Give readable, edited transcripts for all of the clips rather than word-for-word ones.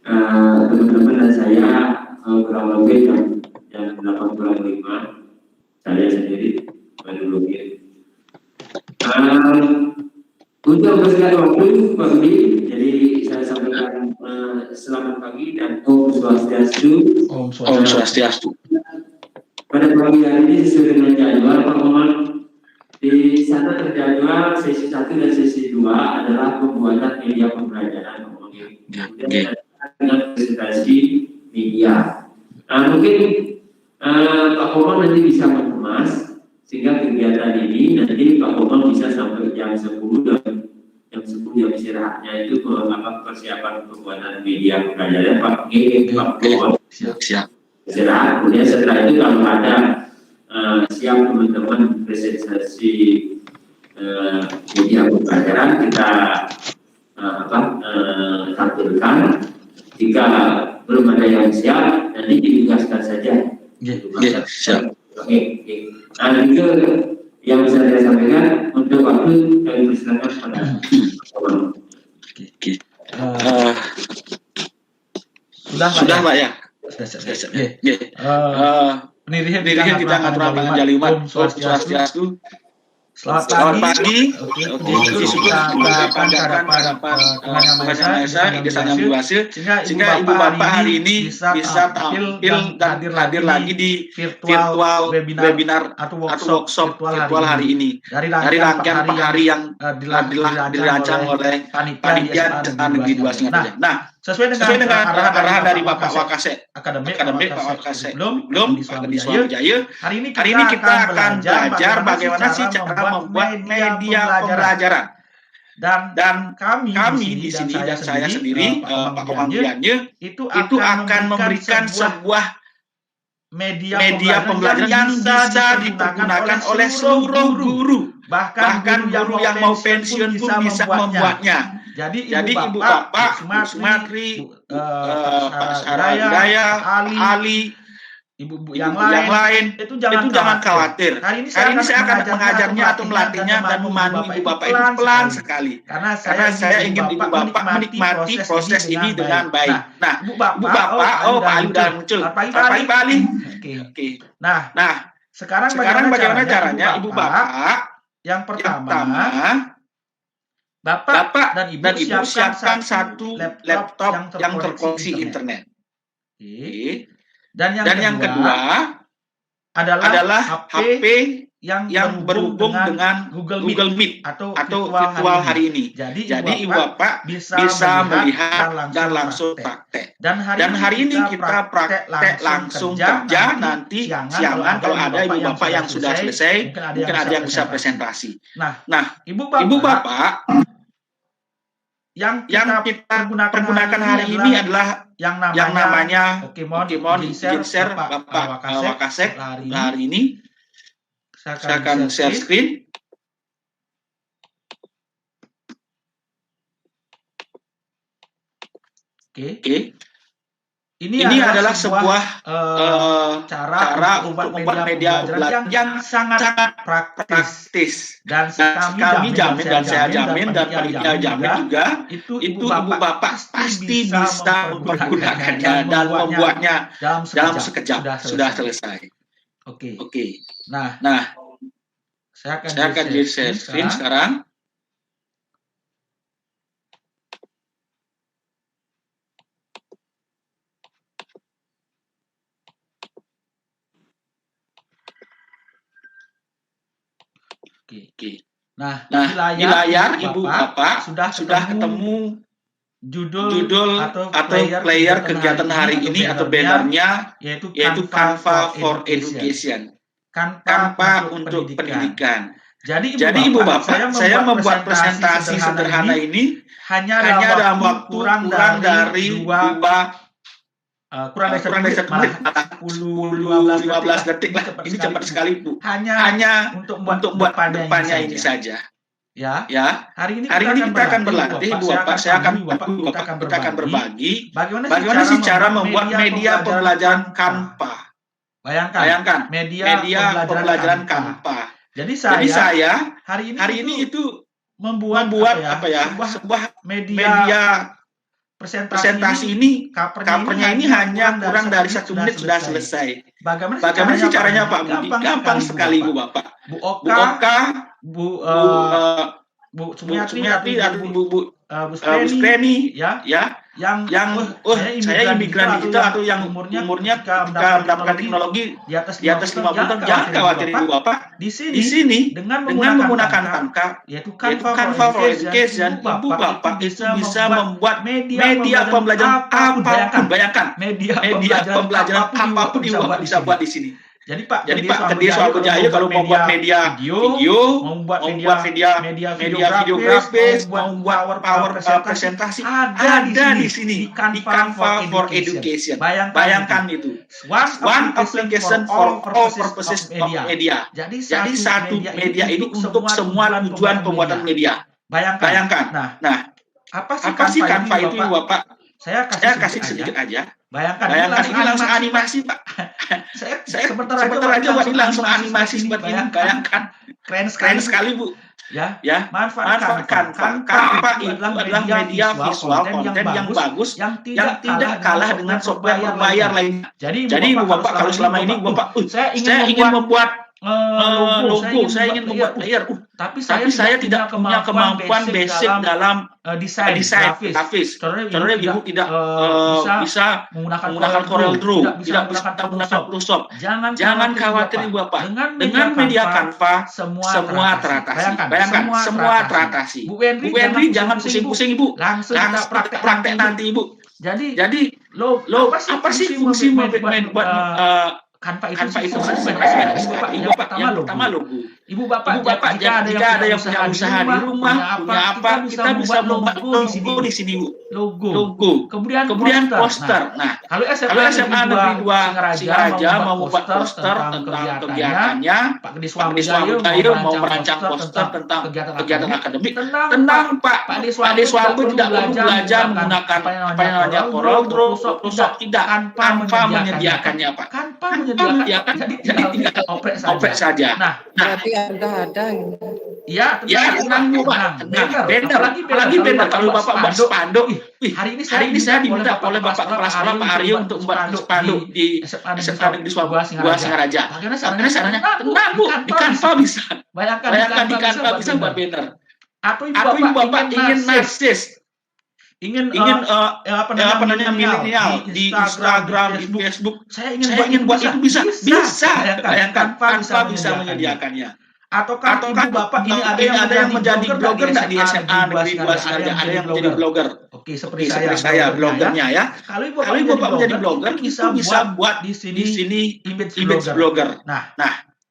teman-teman dan saya kurang lebih jam 8:05 saya sendiri baru login. Untuk mempersingkat waktu Pak Budi, jadi saya sampaikan selamat pagi dan Om Swastiastu. Om Swastiastu. Pada pagi hari ini sesuai dengan jadwal Pak Muhammad, di sana terjadwal sesi 1 dan sesi 2 adalah pembuatan media pembelajaran. Kemudian dengan presentasi media. Mungkin Pak Komang nanti bisa mengemas sehingga kegiatan ini nanti Pak Komang bisa sampai jam 10 dan jam 10 jam istirahatnya itu persiapan pembuatan media pembelajaran Pak Komang siap istirahat. Kemudian setelah itu kalau ada siap teman-teman presentasi media pembelajaran kita tampilkan. Jika belum ada yang siap, nanti ditugaskan saja. Siap. Oke. Nah, itu yang bisa saya sampaikan. Untuk waktu kami persilakan pada Sudah Pak ya. Penirihan kita ngaturakan jalimat Om Swastiastu. Selamat pagi. Kita adakan Tuhan Yang Maha Esa, Desa Nyambiwase, sehingga Ibu Bapak hari ini bisa tampil dan hadir lagi di virtual webinar atau workshop virtual hari ini. Dari rangkaian per hari yang dirancang oleh Panitia Negeri 2 Singapura. Nah, sesuai dengan arahan dari Bapak Wakasek Akademik Pak Wakasek belum Pak Gedi Swawijaya, hari ini kita akan belajar bagaimana sih cara membuat media pembelajaran. Dan kami di sini dan saya sendiri Pak Komang Dianye itu akan memberikan sebuah media pembelajaran yang bisa dipergunakan oleh seluruh guru, bahkan guru yang mau pensiun pun bisa membuatnya. Jadi Ibu Bapak, Sumatri, Pak Saraya, Ali, Ibu yang lain itu jangan khawatir. Hari ini saya akan mengajarnya atau melatihnya dan memandu Ibu Bapak itu pelan sekali. Karena saya ingin Ibu Bapak menikmati proses ini dengan baik. Nah, Ibu Bapak, Pak Ali udah muncul. Pak Ali. Oke. Nah, sekarang bagaimana caranya Ibu Bapak? Yang pertama, Bapak dan Ibu siapkan satu laptop yang terkoneksi internet. Oke. Dan yang kedua adalah HP yang berhubung dengan Google Meet atau virtual hari ini. Jadi Ibu Bapak bisa melihat dan langsung praktek. Dan hari ini kita praktek langsung kerja, nanti siangan kalau ada Ibu Bapak yang sudah selesai, mungkin ada yang bisa presentasi. Nah, Ibu Bapak yang kita pergunakan hari ini adalah yang namanya Pokemon Share Bapak Wakasek hari ini. Saya akan share screen. Oke. Ini adalah sebuah cara untuk membuat media pembelajaran yang sangat praktis. Dan kami jamin dan saya jamin dan panitia jamin juga itu Ibu Bapak pasti bisa mempergunakannya dan membuatnya dalam sekejap sudah selesai. Oke. Nah, saya akan share screen sekarang. Oke. Nah, di layar Ibu Bapak sudah ketemu judul atau player kegiatan hari ini atau bannernya yaitu Canva for Education. Canva untuk pendidikan. Jadi Ibu Bapak, saya membuat presentasi sederhana ini hanya dalam waktu kurang dari kurang dari 1 menit, 10-15 detik lah. Ini cepat sekali Bu. Hanya untuk membuat depannya ini saja. Ya. Hari ini kita akan berlatih Bu Bapak. Kita akan berbagi bagaimana sih cara membuat media pembelajaran Canva. Bayangkan media pembelajaran Canva. Jadi saya hari ini itu membuat sebuah media presentasi ini covernya ini hanya kurang dari 1 menit sudah selesai. Bagaimana sih caranya Pak Budi? Gampang sekali Ibu Bapak. Bu Oka, Bu Sumiati dan Bu Skreni, ya, yang saya imigran digital atau yang umurnya ketika mendapatkan teknologi di atas 50 tahun, jangan khawatir Ibu Bapak. Di sini dengan menggunakan Tanka, yaitu Canva for Education, Ibu Bapak itu bisa membuat media pembelajaran apapun. Bayangkan, media pembelajaran apapun Ibu Bapak bisa buat di sini. Jadi Pak Kediri Soal Jaya kalau mau buat media video, mau buat media video grafis, mau buat power presentasi, ada di sini di Canva for Education. Bayangkan itu. One application for all purposes of media. Jadi satu media ini untuk semua tujuan pembuatan media. Bayangkan. Nah, apa sih Canva itu Bapak? Saya kasih sedikit aja. Bayangkan ini langsung animasi Pak. saya sebentar aja buat ini langsung animasi seperti ini. Bayangkan keren sekali Bu. Ya, manfaatkan Canva itu adalah media visual konten yang bagus yang tidak kalah dengan software berbayar lainnya. Jadi Ibu Bapak kalau selama ini Bapak saya ingin membuat logo, saya ingin membuat player, tapi saya tidak punya kemampuan basic dalam desain grafis. Contohnya Ibu tidak bisa menggunakan Corel Draw, tidak bisa menggunakan Photoshop. Jangan khawatir Ibu Bapak. Dengan media Canva semua teratasi. Bayangkan semua teratasi. Bu Henry jangan pusing-pusing Ibu. Langsung praktek nanti Ibu. Jadi apa sih fungsi membuat Canva itu sebenarnya Ibu Bapak yang pertama logo. Ibu Bapak jika ada yang punya usaha di rumah, punya apa, kita bisa membuat logo di sini Bu. Logo. Kemudian poster. Nah, kalau SMA Negeri 2 Singaraja mau membuat poster tentang kegiatannya, Pak Kediri Swambudayo mau merancang poster tentang kegiatan akademik, tenang Pak Deswambu tidak perlu belajar menggunakan apa yang namanya Corel Draw, Photoshop, tidak. Canva menyediakannya Pak. Canva menyediakan, jadi tinggal oprek saja. Nah, berarti ada. Ya, tenang Bu Pak. Apalagi banner kalau Bapak buat spanduk. Hari ini saya diminta oleh Bapak Kepala Sekolah Pak Aryo untuk membuat spanduk di SMA Negeri Singaraja. Bagaimana caranya? Tenang Bu, di Canva bisa. Bayangkan di Canva bisa buat banner. Atau Ibu Bapak ingin narsis, ingin milenial di Instagram, di Facebook, saya ingin buat itu bisa. Bayangkan Canva bisa menyediakannya. Atau Ibu Bapak ini ada yang menjadi blogger nggak di SMA Negeri 2 Singaraja? Ada yang menjadi blogger. Oke, seperti saya blogernya ya. Kalau Ibu Bapak menjadi blogger, bisa buat di sini image blogger. Nah,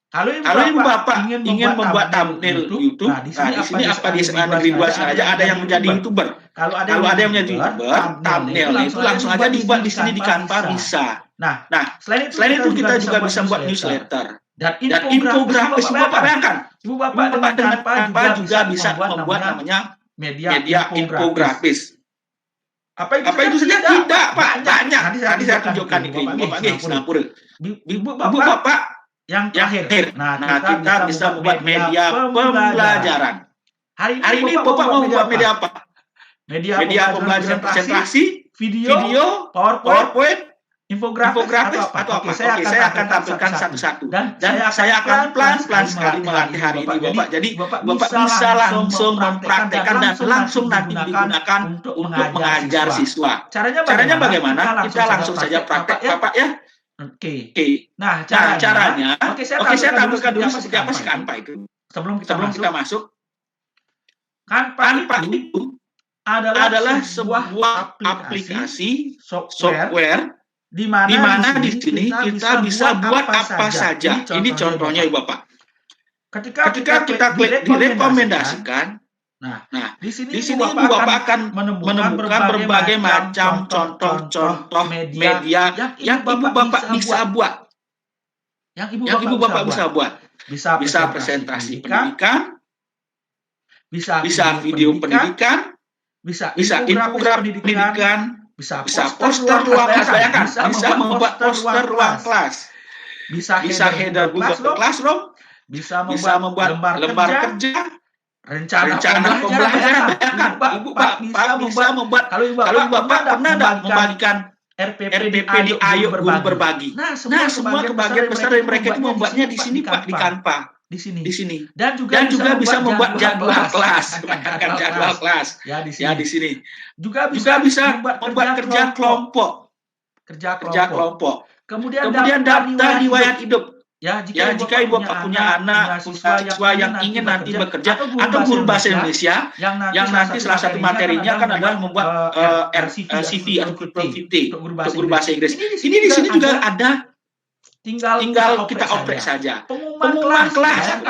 kalau Ibu Bapak ingin membuat thumbnail YouTube, nah di sini apa di SMA Negeri 2 Singaraja ada yang menjadi YouTuber. Kalau ada yang menjadi YouTuber, thumbnail itu langsung aja dibuat di sini di Canva bisa. Nah, selain itu kita juga bisa buat newsletter dan infografis. Ibu Bapak bayangkan, Ibu Bapak dengan Canva juga bisa membuat namanya media infografis. Apa itu saja? Tidak Pak, banyak. Nanti saya tunjukkan di Ibu Bapak di Singapura. Ibu Bapak yang terakhir. Nah, kita bisa membuat media pembelajaran. Hari ini Bapak mau membuat media apa? Media pembelajaran presentasi, video, PowerPoint, infografis atau apa? Saya akan tampilkan satu-satu. Dan saya akan pelan-pelan sekali melatih hari ini Bapak. Jadi Bapak bisa langsung mempraktekkan dan langsung nanti digunakan untuk mengajar siswa. Caranya bagaimana? Kita langsung saja praktek Bapak ya. Oke. Nah, caranya. Oke, saya tampilkan dulu seperti apa sih Canva itu. Sebelum kita masuk. Canva itu adalah sebuah aplikasi software di mana di sini kita bisa buat apa saja. Ini contohnya Ibu Bapak. Ketika kita klik direkomendasikan, nah di sini Ibu Bapak akan menemukan berbagai macam contoh-contoh media yang Ibu Bapak bisa buat. Yang Ibu Bapak bisa buat. Bisa presentasi pendidikan, bisa video pendidikan, bisa infografis pendidikan, bisa poster ruang kelas. Bayangkan, bisa membuat poster ruang kelas, bisa header Google Classroom, bisa membuat lembar kerja, rencana pembelajaran. Ibu Bapak bisa membuat, kalau Ibu Bapak pernah membagikan RPP di Ayo Guru Berbagi. Nah, semua kebagian besar dari mereka itu membuatnya di sini Pak, di Canva. Di sini. Dan juga bisa membuat jadwal kelas. Jadwal kelas. Ya, di sini. Juga bisa membuat kerja kelompok. Kemudian daftar riwayat hidup. Ya, jika Ibu Bapak punya anak, siswa yang ingin nanti bekerja, atau guru bahasa Indonesia, yang nanti salah satu materinya kan adalah membuat CV atau PPT untuk guru bahasa Inggris. Ini di sini juga ada, tinggal kita oprek saja. Pengumuman kelas,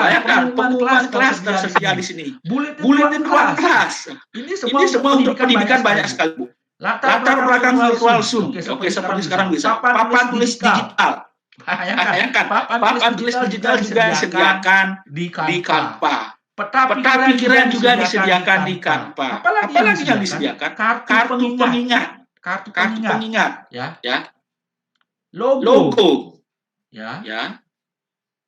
pengumuman kelas tersedia di sini. Buletin ruang kelas. Ini semua untuk pendidikan banyak sekali, Bu. Latar belakang virtual Zoom. Oke, seperti sekarang bisa. Papan tulis digital. Bayangkan, papan tulis digital juga disediakan di Canva. Peta pikiran juga disediakan di Canva. Apalagi yang disediakan? Kartu pengingat. Ya. Logo. Ya.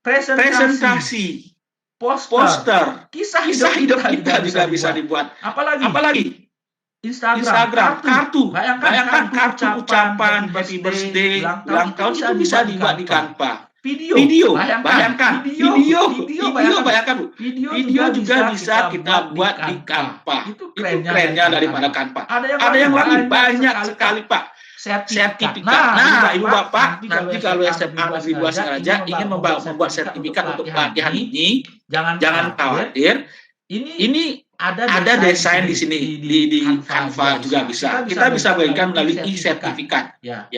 Presentasi. Poster. Kisah hidup kita juga bisa dibuat. Apalagi? Instagram, kartu, bayangkan kartu ucapan happy birthday, ulang tahun itu bisa dibuat di Canva. Video, bayangkan video juga bisa kita buat di Canva. Itu kerennya daripada Canva. Ada yang lagi banyak sekali Pak. Sertifikat. Nah, Ibu Bapak, nanti kalau SMA Negeri 2 Singaraja ingin membuat sertifikat untuk pelatihan ini, jangan khawatir. Ini ada desain di sini di Canva juga bisa. Kita bisa bagikan melalui e-sertifikat. Ya.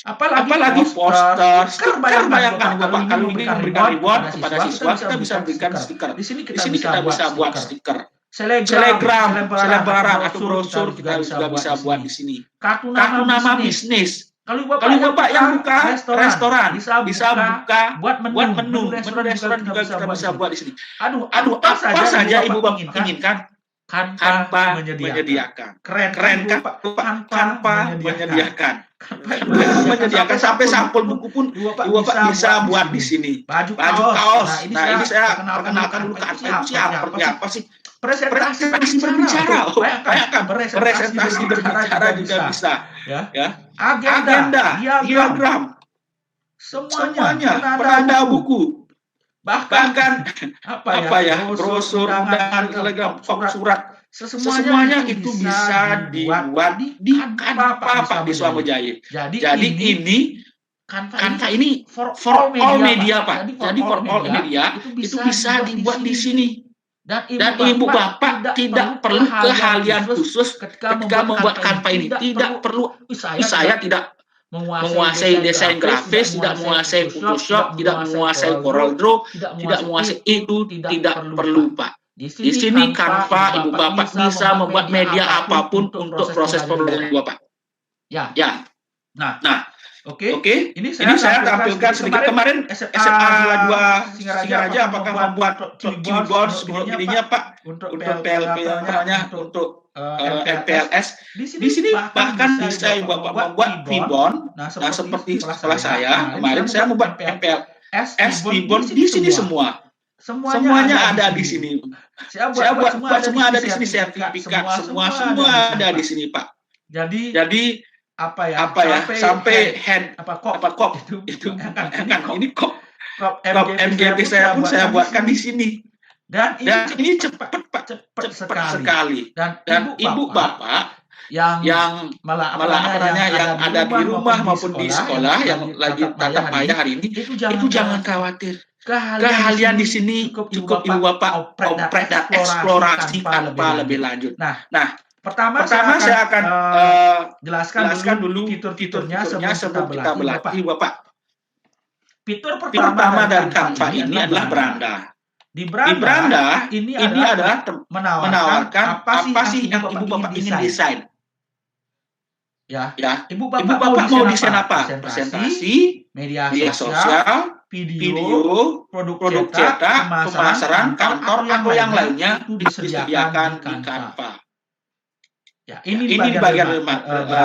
Apalagi poster, stiker, bayangkan Bapak kalau ingin memberikan reward kepada siswa, kita bisa berikan stiker. Di sini kita bisa buat stiker. Selegram, selebaran atau brosur kita juga bisa buat di sini. Kartu nama bisnis. Kalau Bapak yang buka restoran bisa buka buat menu restoran juga kita bisa buat di sini. Aduh, apa saja Ibu Bapak inginkan, Canva menyediakan. Keren kan? Canva menyediakan. Sampai sampul buku pun Ibu Bapak bisa buat di sini. Baju kaos. Nah, ini saya perkenalkan dulu Canva itu seperti apa sih? Presentasi berbicara. Bayangkan presentasi berbicara juga bisa. Ya. Agenda, diagram. Semuanya penanda buku. Bahkan brosur, undangan, telegram, surat. Semuanya itu bisa dibuat di Canva Pak di Swamojaya. Jadi ini Canva ini for all media Pak. Jadi for all media itu bisa dibuat di sini. Dan Ibu Bapak tidak perlu keahlian khusus ketika membuat Canva ini. Tidak perlu. Saya tidak menguasai desain grafis, tidak menguasai Photoshop, tidak menguasai CorelDRAW, tidak menguasai itu, tidak perlu Pak. Di sini Canva Ibu Bapak bisa membuat media apapun untuk proses pembelajaran Ibu Bapak. Ya. Nah, Oke. Ini saya tampilkan sedikit kemarin SMA 2 Singaraja apakah membuat keyboard begininya Pak untuk PLP-nya untuk MPLS. Di sini bahkan bisa Ibu Bapak membuat keyboard. Nah, seperti setelah saya kemarin saya membuat MPLS keyboard di sini semua. Semuanya ada di sini. Saya buat semua ada di sini, sertifikat semua ada di sini Pak. Jadi apa ya sampai kop itu ini kop MGP saya pun saya buatkan di sini dan ini cepat sekali dan Ibu Bapak yang malah yang ada di rumah maupun di sekolah yang lagi tatap maya hari ini itu jangan khawatir. Keahlian di sini cukup Ibu Bapak oprek dan eksplorasi tanpa lebih lanjut. Nah, Pertama saya akan jelaskan dulu fitur-fiturnya sebelum kita berlatih Bapak. Fitur pertama dari Canva ini adalah beranda. Di beranda ini adalah menawarkan apa sih yang Ibu Bapak ingin desain. Ya. Ibu Bapak mau desain apa? Presentasi, media sosial, video, produk cetak, pemasaran, kantor atau yang lainnya disediakan di Canva. Ya, ini di bagian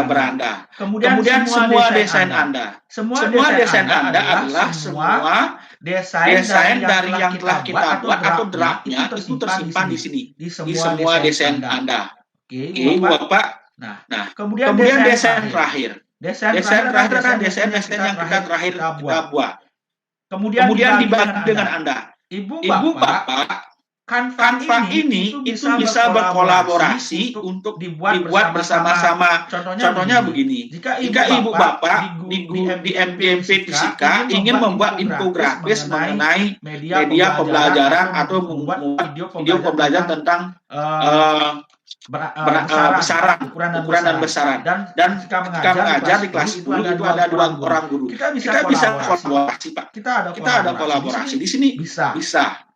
beranda. Kemudian semua desain Anda. Semua desain Anda adalah semua desain dari yang telah kita buat atau draftnya itu tersimpan di sini di semua desain Anda. Oke, Ibu Bapak. Nah, kemudian desain terakhir. Desain terakhir adalah desain yang kita terakhir kita buat. Kemudian dibagi dengan Anda. Ibu Bapak, Canva ini itu bisa berkolaborasi untuk dibuat bersama-sama. Contohnya begini. Jika Ibu Bapak di MPMP Fisika ingin membuat infografis mengenai media pembelajaran atau membuat video pembelajaran tentang besaran, ukuran dan besaran. Dan ketika mengajar di kelas 10 itu ada 2 orang guru. Kita bisa kolaborasi, Pak. Kita ada kolaborasi di sini bisa.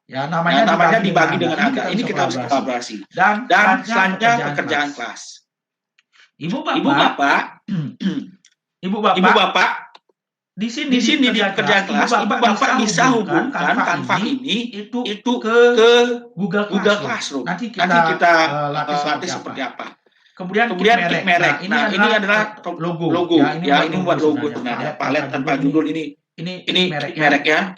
Ya, namanya dibagi dengan Anda. Ini kita harus kolaborasi. Dan selanjutnya pekerjaan kelas. Ibu Bapak, di sini di pekerjaan kelas, Ibu Bapak bisa hubungkan Canva ini itu ke Google Classroom. Nanti kita latih seperti apa. Kemudian klik merek. Nah, ini adalah logo. Ya, ini buat logo sebenarnya. Palet tanpa judul ini merek ya.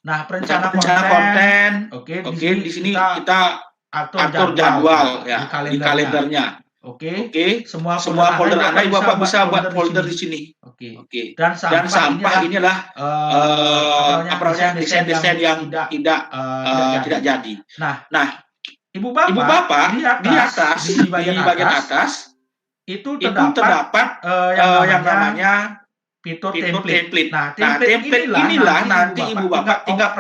Nah, perencana konten. Oke, di sini kita atur jadwal ya di kalendernya. Oke. Semua folder Anda Ibu Bapak bisa buat folder di sini. Oke. Dan sampah inilah desain-desain yang tidak jadi. Nah, Ibu Bapak di atas di bagian atas itu terdapat yang namanya fitur template. Nah, template inilah nanti Ibu Bapak tinggal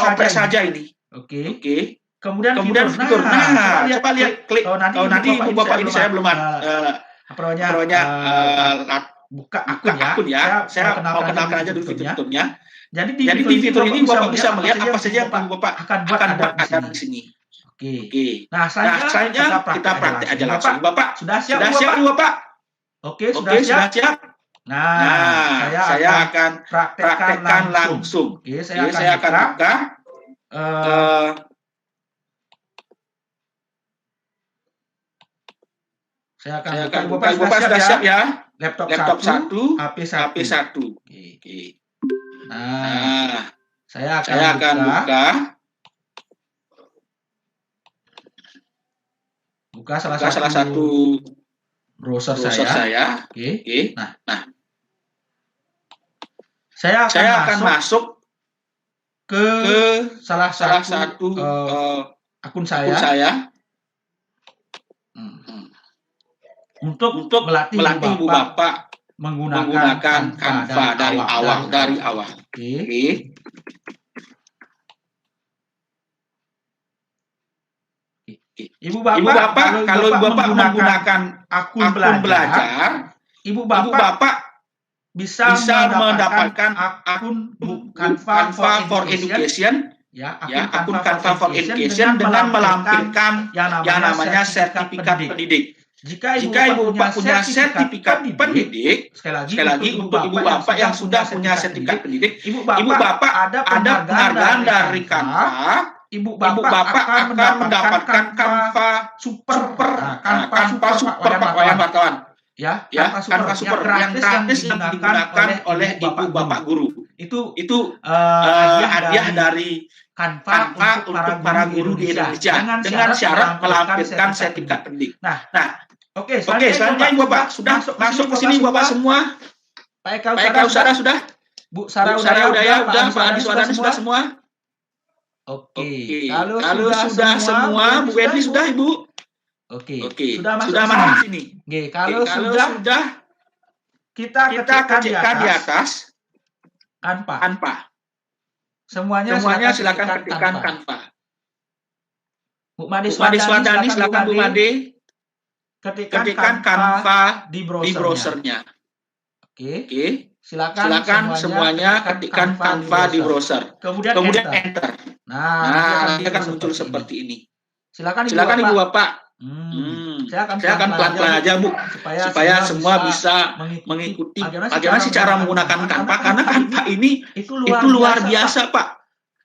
oprek saja ini. Oke. Kemudian fitur. Nah, coba lihat klik. Nanti Ibu Bapak ini saya belum buka akun ya. Saya mau kenalkan aja dulu fiturnya. Jadi di fitur ini Ibu Bapak bisa melihat apa saja yang Ibu Bapak akan buat ada di sini. Oke. Nah, selanjutnya kita praktek aja langsung. Bapak sudah siap Ibu Bapak? Oke, sudah siap. Nah, saya akan praktekkan langsung. Oke, saya akan buka. Saya akan buka. Ibu Bapak sudah siap ya? Laptop 1, HP 1. Oke. Nah, saya akan buka salah satu browser saya. Oke. Nah. Saya akan masuk ke salah satu akun saya. Untuk melatih Ibu Bapak menggunakan Canva dari awal. Oke. Ibu Bapak kalau Ibu Bapak menggunakan akun belajar, Ibu Bapak bisa mendapatkan akun Canva for Education, akun Canva for Education dengan melampirkan yang namanya sertifikat pendidik. Jika Ibu Bapak punya sertifikat pendidik, sekali lagi untuk Ibu Bapak yang sudah punya sertifikat pendidik, Ibu Bapak ada penghargaan dari Canva. Ibu Bapak akan mendapatkan Canva Super, Canva Super Pak wartawan. Canva Super yang gratis yang digunakan oleh Ibu Bapak guru. Itu hadiah dari Canva untuk para guru di Indonesia dengan syarat melampirkan sertifikat pendidik. Nah, oke, selanjutnya Ibu Bapak sudah masuk ke sini Bapak semua. Pak Eka Usara sudah? Bu Sarah udah ya? Pak Adi Suwadani sudah semua? Oke. Kalau sudah semua, Bu Wendy sudah Ibu? Oke. Sudah masuk di sini. Oke, kalau sudah kita ketikkan di atas Canva. Semuanya silakan ketikkan Canva. Bu Made Swadani silakan Bu Made. Ketikkan Canva di browsernya. Oke. Silakan semuanya ketikkan Canva di browser. Kemudian enter. Nah, nanti akan muncul seperti ini. Silakan Ibu Bapak. Saya akan pelan-pelan aja Bu, supaya semua bisa mengikuti bagaimana sih cara menggunakan Canva, karena Canva ini itu luar biasa Pak.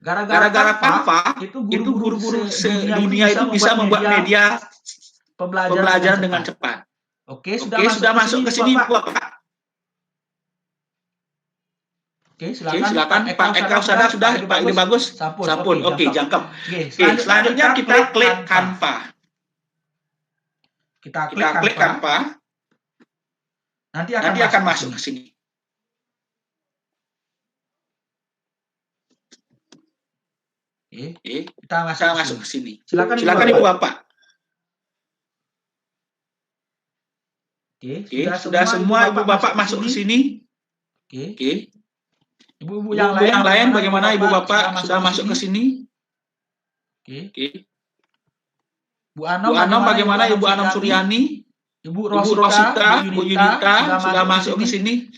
Gara-gara Canva itu guru-guru sedunia itu bisa membuat media pembelajaran dengan cepat. Oke, sudah masuk ke sini Bapak. Oke, silakan Pak Eka Usada sudah, Pak ide bagus. Sampun. Oke, jangkep. Oke, selanjutnya kita klik Canva. Kita klik Canva. Nanti akan masuk ke sini. Oke, kita masuk ke sini. Silakan Ibu Bapak. Oke, sudah semua Ibu Bapak masuk ke sini. Oke. Ibu-ibu yang lain bagaimana Ibu Bapak sudah masuk ke sini? Oke. Bu Anom bagaimana Ibu Anom Suryani? Ibu Rosita, Bu Yunita sudah masuk ke sini?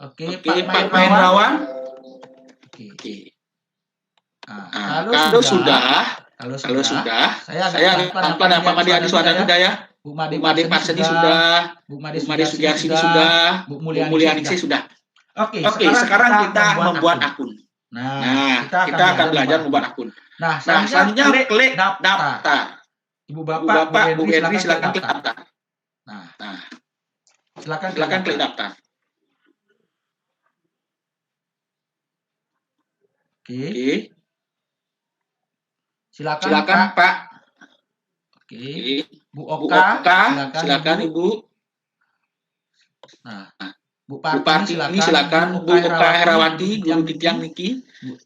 Oke, Pak Mahendrawan. Oke. Kalau sudah, saya pelan-pelan Pak Madi Adiswandani sudah ya. Bu Made Parseni sudah, Bu Made Sugiarsini sudah, Bu Mulyaningsi sudah. Oke, sekarang kita membuat akun. Nah, kita akan belajar membuat akun. Nah, selanjutnya klik daftar. Ibu Bapak, Bu Henry silakan klik daftar. Nah, silakan klik daftar. Oke. Silakan Pak. Oke. Bu Oka, silakan Ibu. Nah, Bu Partini silakan, Bu Oka Herawati, Guru Dityang Niki,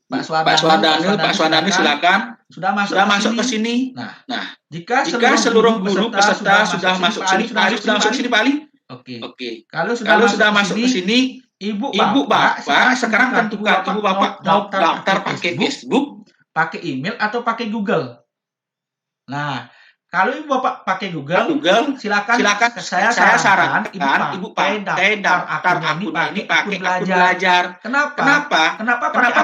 Pak Swandane silakan. Sudah masuk ke sini. Nah, jika seluruh guru peserta sudah masuk sini, Pak Ali sudah masuk sini, Pak Ali. Oke. Kalau sudah masuk ke sini, Ibu Bapak sekarang tentukan Ibu Bapak mau daftar pakai Facebook, pakai email atau pakai Google. Nah, kalau Ibu Bapak pakai Google, silakan saya sarankan Ibu pakai daftar akun ini pakai akun belajar. Kenapa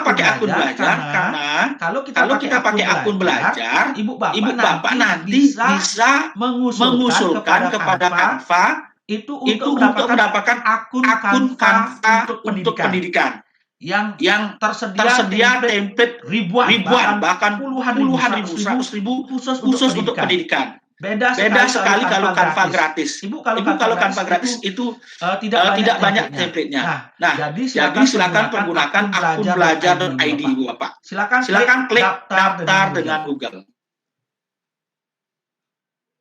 pakai akun belajar? Karena kalau kita pakai akun belajar, Ibu Bapak nanti bisa mengusulkan kepada Canva itu untuk mendapatkan akun Canva untuk pendidikan yang tersedia template ribuan bahkan puluhan ribu, 100.000 khusus untuk pendidikan. Beda sekali kalau Canva gratis. Ibu kalau Canva gratis itu tidak banyak template-nya. Nah, jadi silakan menggunakan akun belajar.id Ibu Bapak. Silakan klik daftar dengan Google.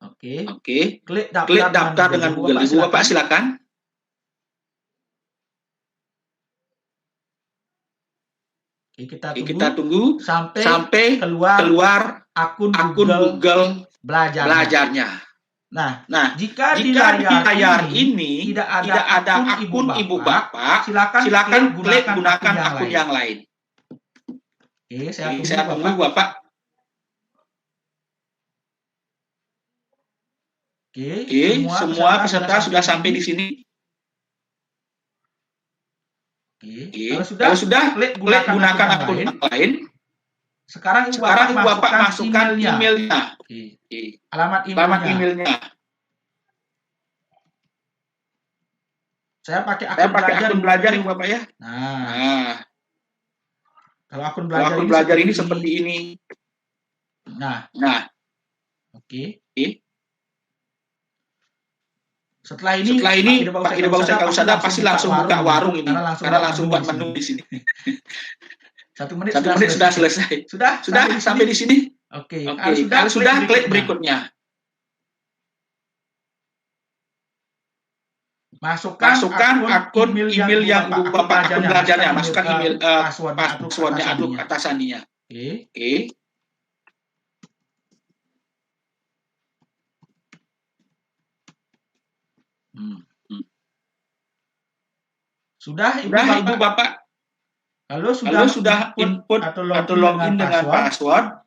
Oke. Klik daftar dengan Google. Ibu Bapak silakan. Kita tunggu sampai keluar akun Google belajarnya. Nah, jika di layar ini tidak ada akun Ibu Bapak, silakan klik gunakan akun yang lain. Oke, saya tunggu Bapak. Oke, semua peserta sudah sampai di sini. Kalau sudah klik gunakan akun lain. Sekarang Ibu Bapak masukkan emailnya. Alamat emailnya. Saya pakai akun belajar Ibu Bapak ya. Nah. Kalau akun belajar ini seperti ini. Nah. Oke. Setelah ini Pak Ide Bagus Eka Usada pasti langsung buka warung ini karena langsung buat menu di sini. 1 menit sudah selesai. Sudah sampai di sini. Oke. Kalau sudah klik berikutnya. Masukkan akun email yang Ibu Bapak akun belajarnya. Masukkan email passwordnya aduk atasannya. Oke. Sudah Ibu Bapak. Kalau sudah input atau login dengan password,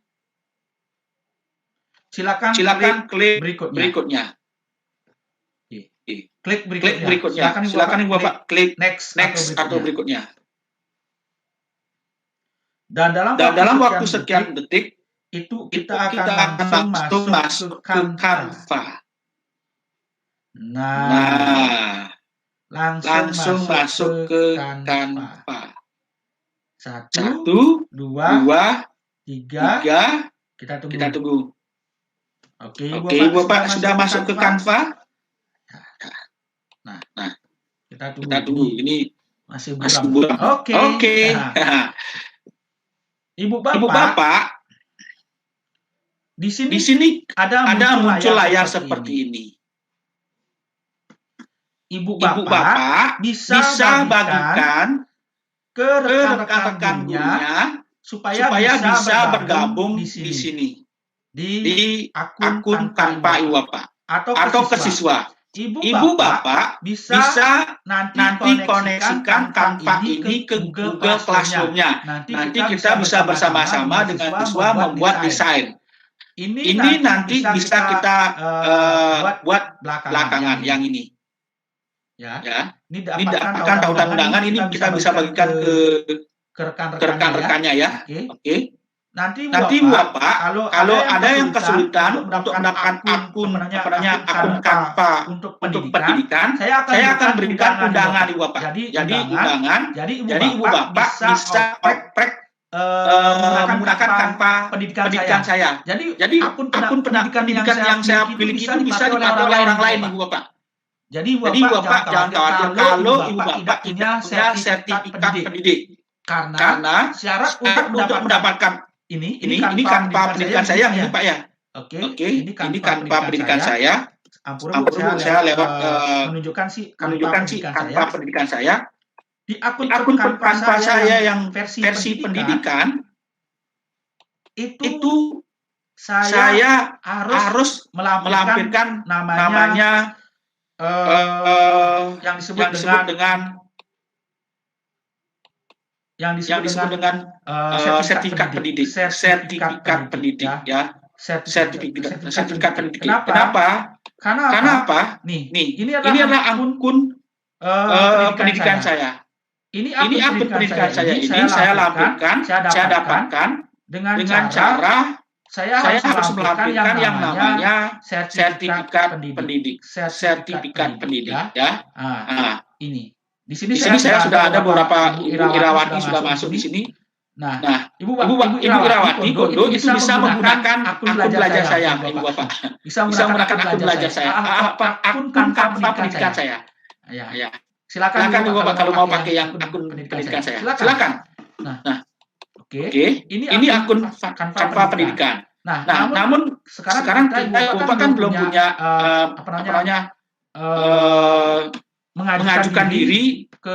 silakan klik berikutnya. Klik berikutnya. Silakan Ibu Bapak klik next atau berikutnya. Dan dalam waktu sekian detik itu kita akan langsung ke Canva. Nah, langsung masuk ke Canva. 1, 2, 3. Kita tunggu. Oke, Ibu Bapak sudah masuk ke Canva. Nah, kita tunggu. Ini Masih Masih buram. buram. Oke. Oke. Nah, Ibu Ibu Bapak, Bapak, di di sini sini ada ada muncul layar seperti seperti ini. ini. Ibu Ibu Bapak bisa bagikan ke ke rekan-rekan rekan-rekan gurunya gurunya supaya bisa bergabung di sini. Di akun tanpa Ibu Bapak atau ke siswa. Ibu Bapak bisa nanti koneksikan Canva ini ke Google Classroom-nya. Nanti kita bisa bersama-sama dengan siswa membuat desain. Ini nanti bisa kita buat belakangan yang ini. Ya. Ya. Ini Ini dapatkan tautan undangan ini kita bisa bagikan ke rekan-rekannya ya. Oke. Nanti Ibu Bapak kalau ada yang kesulitan untuk mendapatkan akun Canva untuk pendidikan, saya akan berikan undangan Ibu Bapak. Jadi Ibu Bapak bisa oprek menggunakan Canva pendidikan saya. Jadi akun pendidikan yang saya miliki itu bisa dipakai oleh orang lain Ibu Bapak. Jadi Ibu Bapak jangan khawatir kalau Ibu Bapak tidak punya sertifikat pendidik. Karena syarat untuk mendapatkan ini Canva pendidikan saya ini Pak ya. Oke. Ini Canva pendidikan saya. Ampun saya lewat menunjukkan Canva pendidikan saya. Di akun Canva saya yang versi pendidikan itu saya harus melampirkan namanya yang disebut dengan sertifikat pendidik ya. Sertifikat pendidik. Kenapa? Karena apa? Ini adalah akun pendidikan saya. Ini akun pendidikan saya ini saya lampirkan, saya dapatkan dengan cara saya harus melampirkan yang namanya sertifikat pendidik. Sertifikat pendidik ya. Ini. Di sini saya sudah ada beberapa Ibu Irawati sudah masuk di sini. Nah, Ibu Irawati Gondo itu bisa menggunakan akun belajar saya, Ibu Bapak. Bisa menggunakan akun belajar saya. Akun Canva pendidikan saya. Ya. Silakan Ibu Bapak kalau mau pakai yang akun pendidikan saya. Silakan. Nah, oke. Ini akun Canva pendidikan. Nah, namun sekarang Ibu Bapak kan belum punya mengajukan diri ke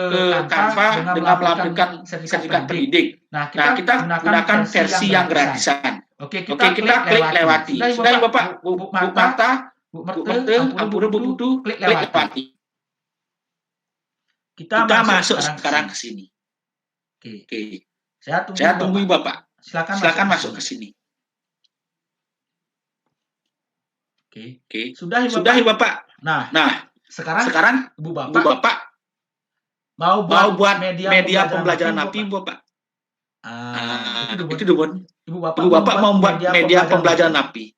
Canva dengan melampirkan sertifikat pendidik. Nah, kita gunakan versi yang gratisan. Oke, kita klik lewati. Sudah Bapak, Bu Marta, Bu Merte, Ampura, Bu Putu, klik lewati. Kita masuk sekarang ke sini. Oke. Saya tunggu Bapak. Silakan masuk ke sini. Oke. Sudah Bapak. Nah, sekarang Ibu Bapak mau buat media pembelajaran API Ibu Bapak. Itu Dubon. Ibu Bapak mau buat media pembelajaran API.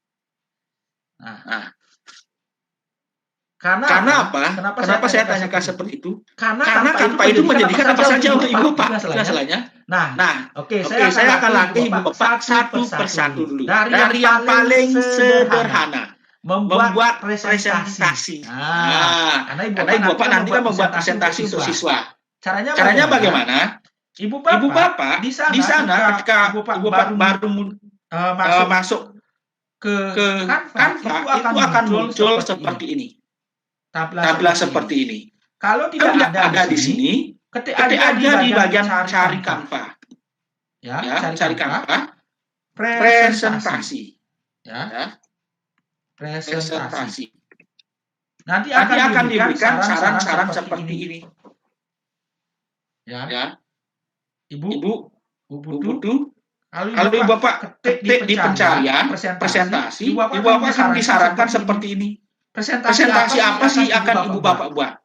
Karena apa? Kenapa saya tanyakan seperti itu? Karena Canva itu menjadikan apa saja untuk Ibu Bapak masalahnya. Nah, oke, saya akan latih Ibu Bapak satu persatu dulu. Dari yang paling sederhana. Membuat presentasi. Karena Ibu Bapak nanti kan membuat presentasi untuk siswa. Caranya bagaimana? Ibu Bapak di sana ketika Ibu Bapak baru masuk ke Canva itu akan muncul seperti ini. Tampilan seperti ini. Kalau tidak ada di sini, ketik aja di bagian cari Canva. Ya, cari Canva. Presentasi. Ya. Presentasi. Nanti akan diberikan saran-saran seperti ini. Ya. Ibu Putu, kalau Ibu Bapak ketik di pencarian presentasi, Ibu Bapak akan disarankan seperti ini. Presentasi apa sih akan Ibu Bapak buat?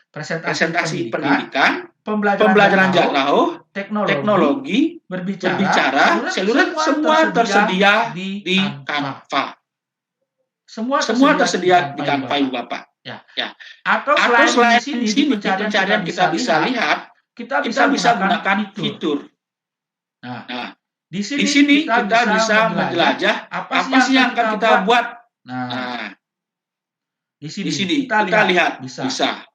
Presentasi pendidikan, pembelajaran jarak jauh, teknologi, berbicara, seluruh semua tersedia di Canva. Semua tersedia di Canva Ibu Bapak. Ya. Atau selain di sini pencarian kita bisa lihat, kita bisa gunakan fitur. Nah, di sini kita bisa menjelajah apa sih yang akan kita buat. Nah, di sini kita lihat bisa.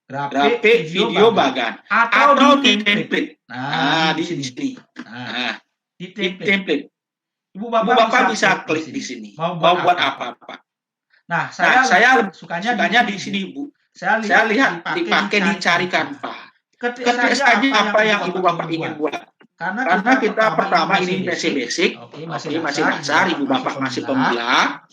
grafik video bagan atau di template. Nah, di sini. Nah, di template. Ibu Bapak bisa klik di sini. Mau buat apa-apa. Nah, saya sukanya di sini, Bu. Saya lihat dipakai dicari Canva. Ketik saja apa yang Ibu Bapak ingin buat. Karena kita pertama ini basic, masih dasar, Ibu Bapak masih pemula.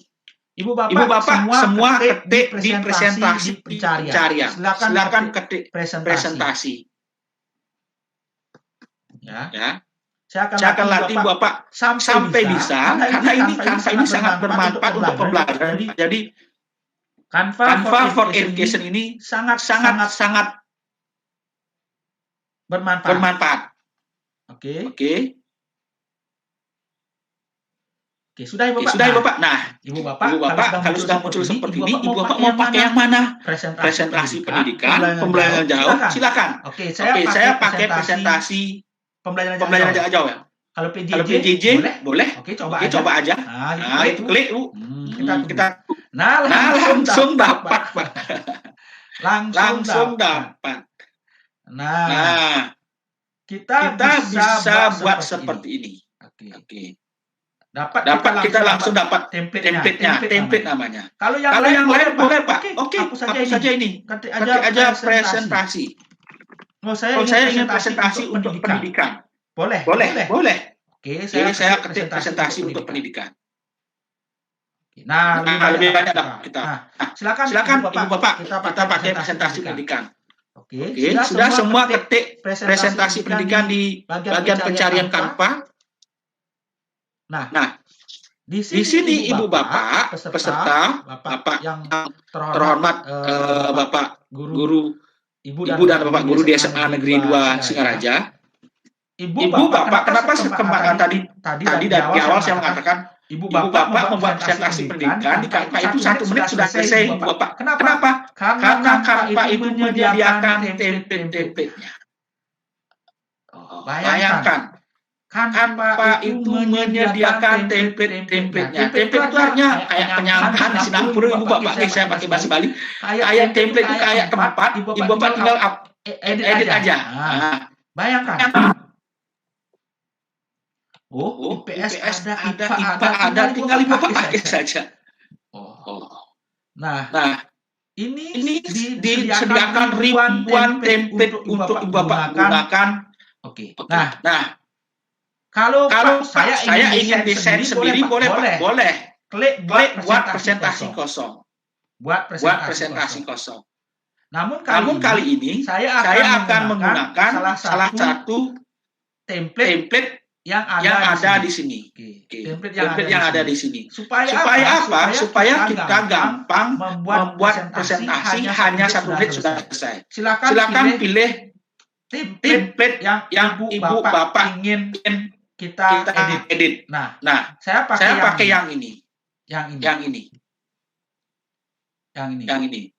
Ibu Bapak semua ketik di presentasi pencarian. Silakan ketik presentasi. Ya. Saya akan latih Bapak sampai bisa, karena ini sangat bermanfaat untuk pembelajaran. Jadi Canva for Education ini sangat bermanfaat. Oke. Sudah ya Bapak. Nah, Ibu Bapak kalau sudah muncul seperti ini, Ibu Bapak mau pakai yang mana? Presentasi pendidikan, pembelajaran jauh, silakan. Oke, saya pakai presentasi pembelajaran jarak jauh ya. Kalau PJJ boleh. Oke, coba aja. Nah, itu klik, Bu. Kita langsung dapat, Pak. Langsung dapat. Nah, kita bisa buat seperti ini. Oke. Dapat kita langsung dapat template namanya. Kalau yang lain boleh, Pak. Oke, hapus saja ini. Ketik aja presentasi. Saya ingin presentasi untuk pendidikan. Boleh. Oke, saya ketik presentasi untuk pendidikan. Nah, lebih banyak kita. Silakan Ibu Bapak, kita pakai presentasi pendidikan. Oke, sudah semua ketik presentasi pendidikan di bagian pencarian Canva. Nah, di sini Ibu Bapak, peserta, Bapak yang terhormat, Bapak Guru, Ibu dan Bapak Guru di SMA Negeri 2 Singaraja. Ibu Bapak, kenapa tadi dari awal saya mengatakan Ibu Bapak membuat presentasi pendidikan di Canva itu 1 menit sudah selesai, Ibu Bapak. Kenapa? Karena Canva itu menyediakan template-nya. Bayangkan. Canva itu menyediakan template-nya. Template itu artinya kayak penyangkaan di Singapura, Ibu Bapak. Saya pakai bahasa Bali. Kayak template itu kayak tempat, Ibu Bapak tinggal edit aja. Nah, bayangkan. IPS ada, IPA ada, tinggal Ibu Bapak pakai saja. Nah, ini disediakan ribuan template untuk Ibu Bapak gunakan. Oke. Nah, kalau saya ingin desain sendiri boleh, Pak. Boleh. Klik buat presentasi kosong. Buat presentasi kosong. Namun kali ini saya akan menggunakan salah satu template yang ada di sini. Template yang ada di sini. Supaya apa? Supaya kita gampang membuat presentasi hanya 1 menit sudah selesai. Silakan pilih template yang Ibu Bapak ingin kita edit. Nah, saya pakai yang ini. Yang ini.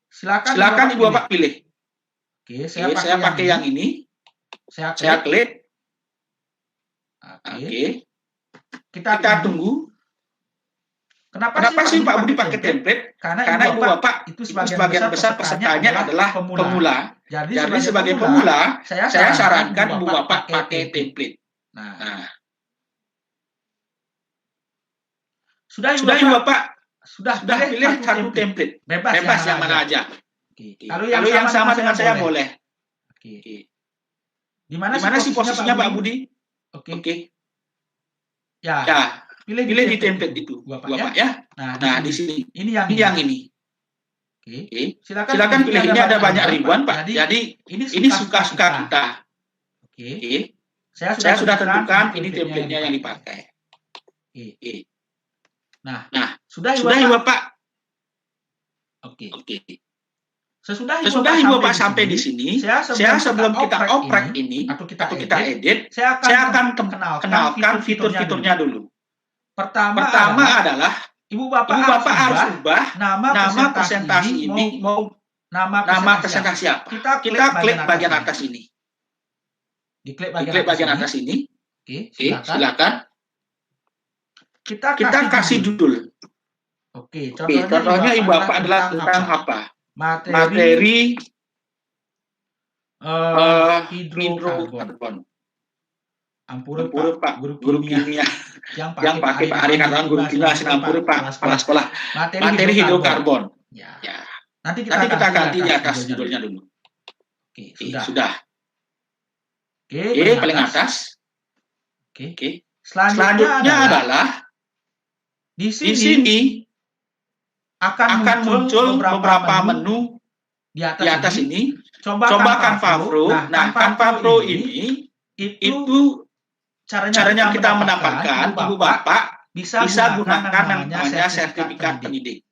Silakan Ibu Bapak pilih. Oke, saya pakai yang ini. Saya klik. Oke. Kita tunggu. Kenapa sih Pak Budi pakai template? Karena Ibu Bapak itu sebagian besar pesertanya adalah pemula. Jadi sebagai pemula, saya sarankan Ibu Bapak pakai template. Nah. Sudah Ibu Bapak sudah pilih satu template. Bebas yang mana aja. Kalau yang sama dengan saya boleh. Di mana sih posisinya Pak Budi? Oke. Ya, pilih di template itu, Bapak ya. Nah, di sini. Ini yang ini. Oke. Silakan pilih. Ini ada banyak ribuan, Pak. Jadi ini suka-suka kita. Oke. Saya sudah tentukan ini template-nya yang dipakai. Oke. Nah, sudah Ibu Bapak. Oke. Sesudah Ibu Bapak sampai di sini, saya sebelum kita oprek ini atau kita edit, saya akan kenalkan fitur-fiturnya dulu. Pertama adalah Ibu Bapak harus ubah nama presentasi ini mau nama presentasi apa. Kita klik bagian atas ini. Diklik bagian atas ini. Oke, silakan. Kita kasih judul. Oke, contohnya Ibu Bapak adalah tentang apa? Materi hidrokarbon. Ampura Pak, guru guru kimia. kimia. Yang pakai Pak Ari katakan guru kimia ampura Pak, kepala sekolah. Materi hidrokarbon. Ya. Ya. Nanti Nanti kita ganti di atas judulnya dulu. Oke, Sudah. Oke, paling atas. Oke. Selanjutnya adalah di di sini akan muncul beberapa menu di atas ini. Coba Canva Pro. Nah, Canva Pro ini itu caranya kita mendapatkan Ibu Bapak bisa gunakan namanya sertifikat pendidik.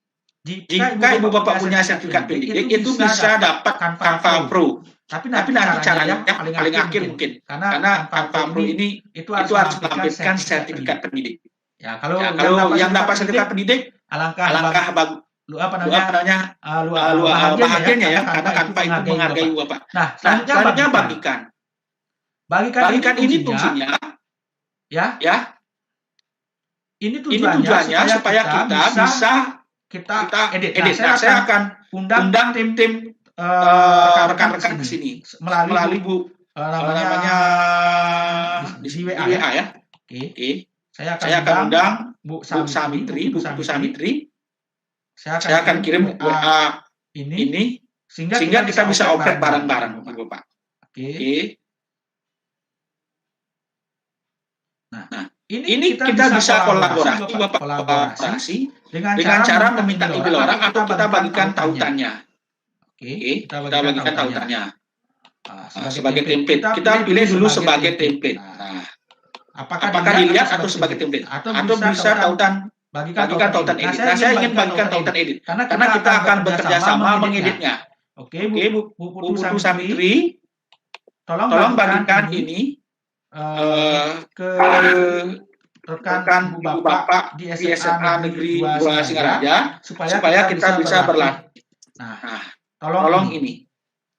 Jika Ibu Bapak punya sertifikat pendidik, itu bisa dapat Canva Pro. Tapi nanti caranya paling akhir mungkin. Karena Canva Pro ini itu harus melampirkan sertifikat pendidik. Ya, kalau yang dapat sertifikat pendidik, alangkah bagus. Bahagianya ya, karena Canva itu menghargai Ibu Bapak. Nah, selanjutnya bagikan ini fungsinya. Ya. Ini tujuannya supaya kita bisa edit. Nah, saya akan undang tim rekan-rekan ke sini melalui Bu namanya di WA ya. Oke. Saya akan undang Bu Samitri. Saya akan kirim WA ini sehingga kita bisa oprek bareng-bareng, Ibu Bapak. Oke. Nah, ini kita bisa kolaborasi dengan cara meminta email orang atau kita bagikan tautannya. Oke, kita bagikan tautannya. Sebagai template. Kita pilih dulu sebagai template. Nah, apakah dilihat atau sebagai template? Atau bisa tautan bagikan tautan edit. Nah, saya ingin bagikan tautan edit karena kita akan bekerja sama mengeditnya. Oke, Bu Putu Samitri, tolong bagikan ini ke rekan Ibu Bapak di SMA Negeri 2 Singaraja supaya kita bisa berlatih. Nah, tolong ini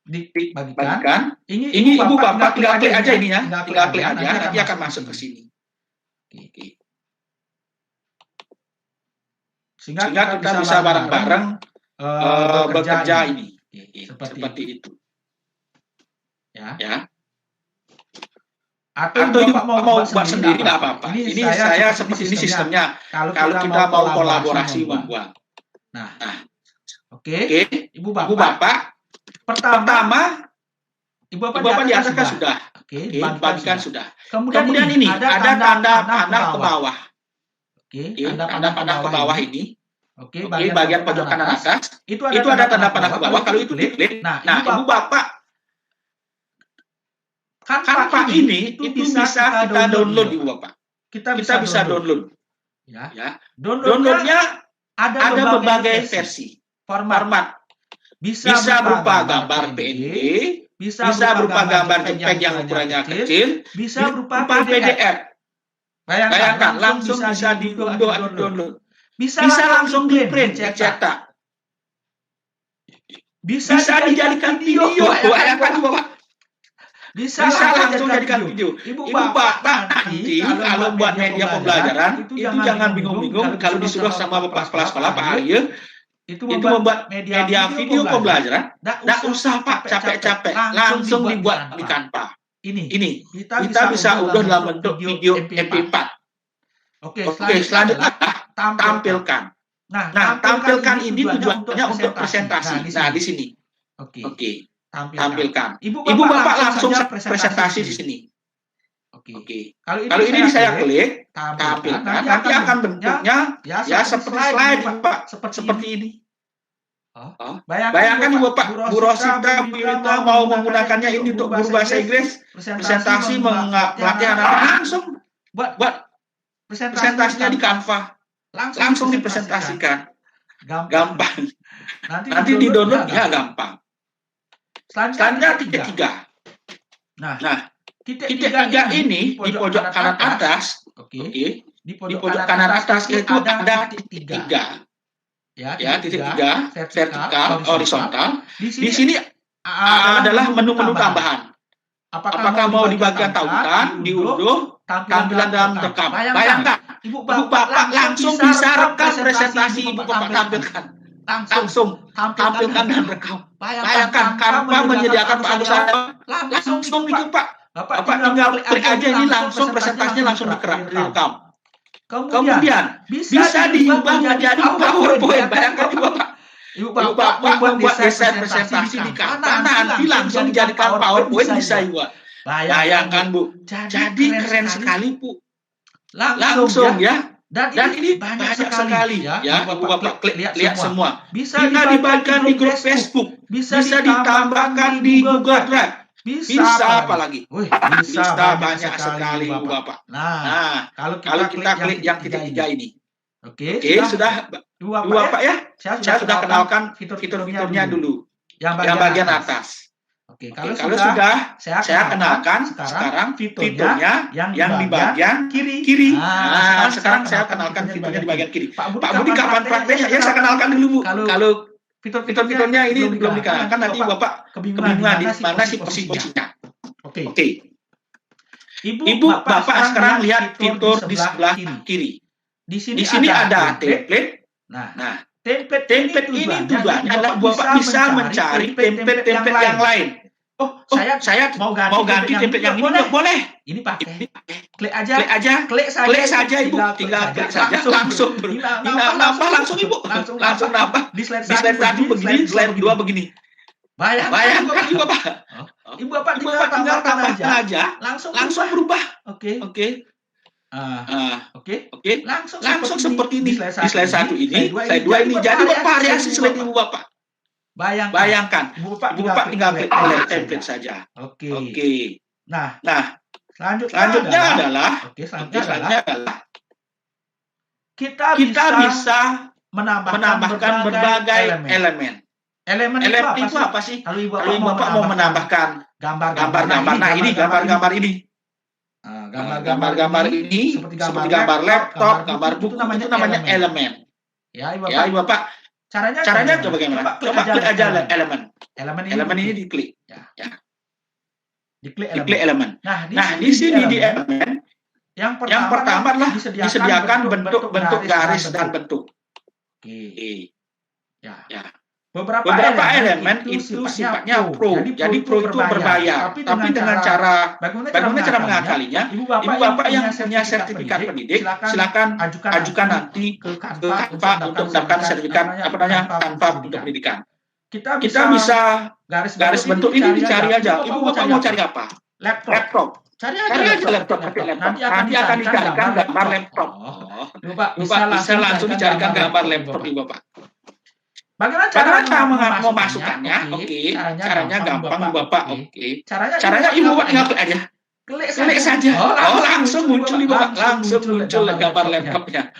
dibagikan. Ini Ibu Bapak tinggal klik aja ini ya, tinggal klik aja, nanti akan masuk ke sini. Oke. Sehingga kita bisa bareng-bareng bekerja ini. Seperti itu. Ya. Atau Bapak mau buat sendiri nggak apa-apa. Ini saya seperti ini sistemnya. Kalau kita mau kolaborasi membuat. Nah, oke. Ibu Bapak. Pertama, Ibu Bapak di atas kan sudah. Oke, bagikan sudah. Kemudian ini ada tanda panah ke bawah. Oke, tanda panah ke bawah ini. Oke, bagian pojok kanan atas. Itu ada tanda panah ke bawah. Kalau itu diklik, nah Ibu Bapak. Canva ini itu bisa kita download Ibu Bapak. Kita bisa download. Ya. Downloadnya ada berbagai versi. Format. Bisa berupa gambar PNG, bisa berupa gambar JPEG yang ukurannya kecil, bisa berupa PDF. Bayangkan langsung bisa di-download. Bisa langsung di-print, dicetak. Bisa dijadikan video. Bayangkan Bapak. Bisa langsung jadikan video. Ibu Bapak nanti kalau buat media pembelajaran itu jangan bingung-bingung kalau disuruh sama Bapak kepala sekolah Pak Arya itu membuat media video pembelajaran. Nggak usah Pak capek-capek, langsung dibuat di Canva. Ini kita bisa unduh dalam bentuk video MP4. Oke, selanjutnya tampilkan. Nah, tampilkan ini tujuannya untuk presentasi. Nah, di sini. Oke. Tampilkan. Ibu Bapak langsung presentasi di sini. Oke. Kalau ini saya klik, tampilkan. Nanti akan bentuknya ya seperti slide Pak, seperti ini. Bayangkan Ibu Bapak, Bu Rosita, Bu Yunita mau menggunakannya ini untuk guru bahasa Inggris, presentasi melatih anak-anak langsung buat presentasinya di Canva, langsung dipresentasikan. Gampang. Nanti di-download ya gampang. Selanjutnya titik 3. Nah, titik 3 ini di pojok kanan atas, di pojok kanan atas itu ada titik 3. Ya, titik 3, vertikal, horizontal. Di sini adalah menu-menu tambahan. Apakah mau di bagian tautan, diunduh, tampilan dalam rekam. Bayangkan, Ibu Bapak langsung bisa rekam presentasi Ibu Bapak tampilkan. langsung tampilkan dan rekam. Bayangkan Canva menyediakan Pak Agus langsung itu Pak. Bapak tinggal klik aja ini langsung presentasinya langsung direkam. Kemudian bisa diubah menjadi PowerPoint. Bayangkan Ibu Bapak membuat desain presentasi di Canva, nanti langsung dijadikan PowerPoint bisa Ibu. Bayangkan Bu, jadi keren sekali Bu. Langsung ya. Dan ini banyak sekali ya. Bapak lihat semua. Bisa dibagikan di grup Facebook, bisa ditambahkan di Google Drive. Bisa apa lagi? Bisa banyak sekali Bapak. Nah, kalau kita klik yang titik-tiga ini. Oke, sudah dua Pak ya. Saya sudah kenalkan fitur-fiturnya dulu. Yang bagian atas. Oke, kalau sudah saya kenalkan sekarang fiturnya yang di bagian kiri. Nah, sekarang saya kenalkan fiturnya di bagian kiri. Pak Budi kapan prakteknya? Ya saya kenalkan dulu Bu. Kalau fitur-fiturnya ini belum dikenalkan, nanti Bapak kebingungan di mana sih posisinya. Oke. Ibu Bapak sekarang lihat fitur di sebelah kiri. Di sini ada template. Nah, template ini tujuannya adalah Bapak bisa mencari template yang lain. Saya mau ganti template yang ini. Boleh. Ini pakai. Klik saja Ibu. Tinggal klik saja langsung. Nambah langsung Ibu. Langsung nambah. Di slide 1 begini, slide 2 begini. Bayangkan Ibu Bapak. Ibu Bapak tinggal tambahkan aja. Langsung berubah. Oke. Langsung seperti ini. Di slide 1 ini, slide 2 ini. Jadi bervariasi slide Ibu Bapak. Bayangkan, Ibu Bapak tinggal klik template saja. Oke. Nah, selanjutnya adalah kita bisa menambahkan berbagai elemen. Elemen itu apa sih? Kalau Ibu Bapak mau menambahkan gambar-gambar, nah ini gambar-gambar ini. Gambar-gambar ini seperti gambar laptop, gambar buku, itu namanya elemen. Ya, Ibu Bapak. Caranya coba bagaimana? Coba klik aja elemen. Elemen ini diklik. Ya. Diklik elemen. Nah, di sini di elemen yang pertama adalah disediakan bentuk garis dan bentuk. Oke. Ya. Beberapa elemen itu sifatnya pro. Jadi pro itu berbayar. Tapi dengan bagaimana cara mengakalinya? Ibu Bapak yang punya sertifikat pendidik, silakan ajukan nanti ke Canva untuk mendapatkan sertifikat Canva untuk pendidikan. Kita bisa garis bentuk ini dicari aja. Ibu Bapak mau cari apa? Laptop. Cari aja laptop. Nanti akan dicarikan gambar laptop. Ibu Bapak bisa langsung dicarikan gambar laptop Ibu Bapak. Bagaimana cara memasukkannya? Oke. Caranya gampang Bapak. Oke. Caranya Ibu Bapak tinggal klik aja. Klik saja. Langsung muncul Ibu Bapak. Langsung muncul gambar laptopnya.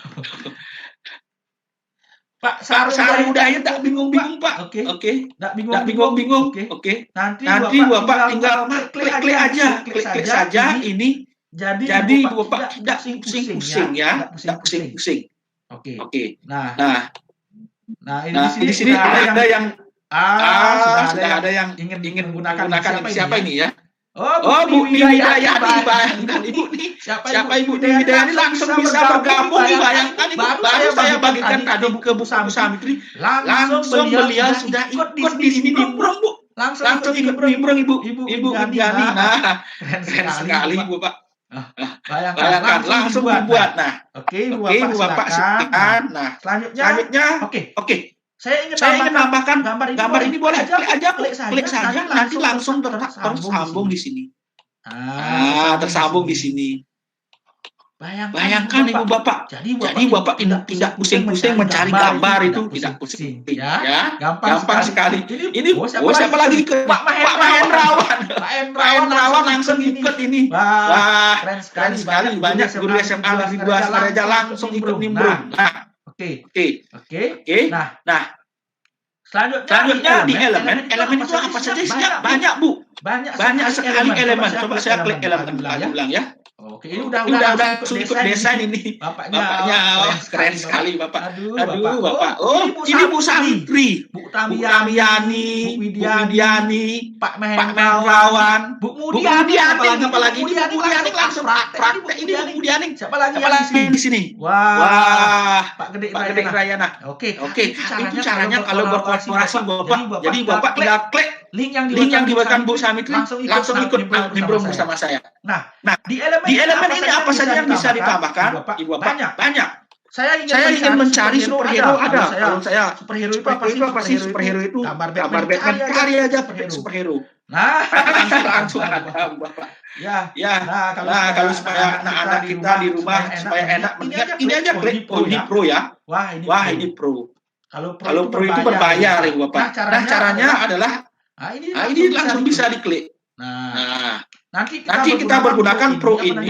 Pak, seharusnya tak bingung-bingung Pak. Oke. Tak bingung-bingung. Oke. Nanti Ibu Bapak tinggal klik aja. Klik saja ini. Jadi Ibu Bapak tidak pusing-pusing ya. Tidak pusing-pusing. Oke. Nah, di sini ada yang sudah ada yang ingin menggunakan siapa ini ya? Bu Widayani, bayangkan Ibu nih. Siapa Ibu Widayani langsung bisa bergabung nih, bayangkan Ibu. Baru saya bagikan tadi ke Bu Samitri, langsung beliau sudah ikut di sini nimbrung Bu. Langsung ikut nimbrung Ibu Widayani. Nah, keren sekali Ibu Pak. Bayangkan langsung dibuat. Nah, oke, Ibu Bapak silakan. Nah, selanjutnya, oke. Saya ingin menambahkan gambar ini boleh. Klik saja, nanti langsung tersambung di sini. Tersambung di sini. Bayangkan Ibu Bapak. Jadi Bapak tidak pusing-pusing mencari gambar itu, tidak pusing. Ya, gampang sekali. Ini siapa lagi? Pak Hendrawan langsung ikut ini. Wah, keren sekali. Banyak guru SMA Negeri 2 Singaraja langsung ikut nimbrung. Nah, oke. Nah, selanjutnya di elemen itu apa saja? Banyak Bu. Banyak sekali elemen. Coba saya klik elemen ulang ya. Oke, ini udah langsung ikut desain ini. Bapaknya keren sekali Bapak. Aduh Bapak. Oh, ini Bu Santri, Bu Tamiani, Bu Widiani, Pak Mendrawan, Bu Mudiani, apalagi ini Bu Mudiani langsung praktek ini Bu Mudiani. Siapa lagi di sini? Wah, Pak Gede Rayana. Oke, itu caranya kalau berkolaborasi Bapak. Jadi Bapak tinggal klik link yang diberikan Bu Samitri, langsung ikut nimbrung bersama saya. Nah, di elemen ini apa saja yang bisa ditambahkan? Ibu Bapak, banyak. Saya ingin mencari superhero ada. Kalau saya superhero itu apa sih? Superhero itu gambar Batman, cari aja superhero. Nah, langsung ada Bapak. Ya. Nah, kalau supaya anak-anak kita di rumah supaya enak melihat, ini aja klik. Oh, ini pro ya. Wah, ini pro. Kalau pro itu berbayar, Ibu Bapak. Nah, caranya adalah ini langsung bisa diklik. Nah, nanti kita bergunakan pro ini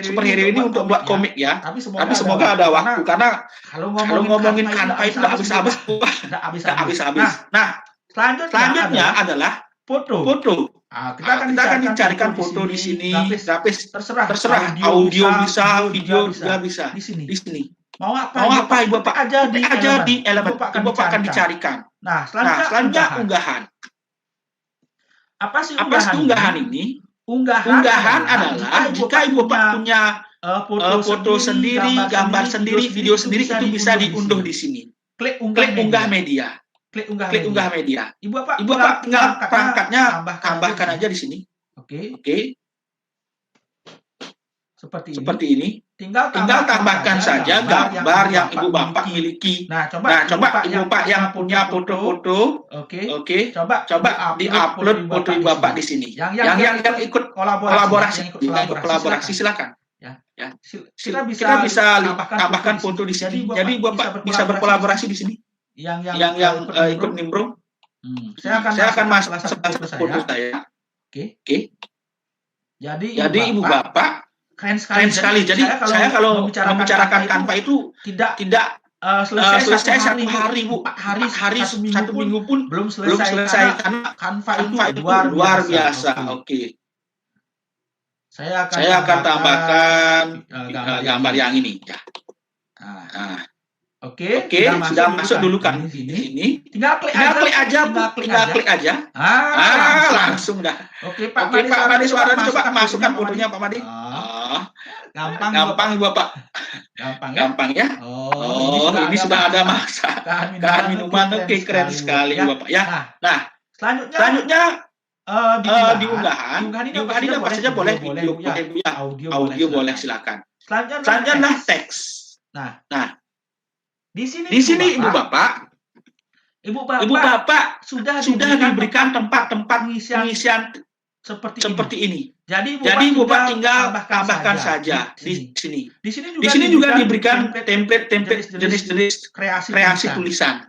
superhero ini untuk buat komik ya. Tapi semoga ada waktu karena kalau ngomongin Canva itu nggak habis-habis. Nah, selanjutnya adalah foto. Kita akan mencarikan foto di sini. Grafis terserah. Audio bisa, video juga bisa. Di sini. Mau apa Ibu Bapak? Aja di elemen Ibu Bapak akan dicarikan. Nah, selanjutnya unggahan. Apa sih unggahan ini? Unggahan adalah jika Ibu Bapak punya foto sendiri, gambar sendiri, video sendiri itu bisa diunduh di sini. Klik unggah media. Ibu Bapak tinggal perangkatnya tambahkan aja di sini. Oke. Seperti ini. Tinggal tambahkan saja gambar yang Ibu Bapak miliki. Nah, coba Ibu Bapak yang punya foto-foto, oke. Coba di-upload foto Ibu Bapak di sini. Yang ikut kolaborasi silakan. Ya. Kita bisa tambahkan foto di sini. Jadi Ibu Bapak bisa berkolaborasi di sini. Yang ikut nimbrung. Saya akan masuk foto saya. Oke. Jadi Ibu Bapak keren sekali. Jadi saya kalau membicarakan Canva itu tidak selesai satu hari, Bu. 4 hari, 1 minggu pun belum selesai karena Canva itu luar biasa. Oke. Saya akan tambahkan gambar yang ini. Ya. Nah. Oke, sudah masuk dulu kan di sini. Tinggal klik aja. Langsung dah. Oke, Pak Madi suara coba masukkan fotonya Pak Madi. Gampang Ibu Bapak. Gampang ya. Oh, ini sudah ada masakan minuman. Oke, keren sekali Ibu Bapak ya. Nah, selanjutnya di unggahan ini apa saja boleh, video boleh, audio boleh, silakan. Selanjutnya teks. Nah, di sini Ibu Bapak sudah diberikan tempat pengisian seperti ini. Jadi Ibu Bapak tinggal tambahkan saja di sini. Di sini juga diberikan template jenis kreasi tulisan.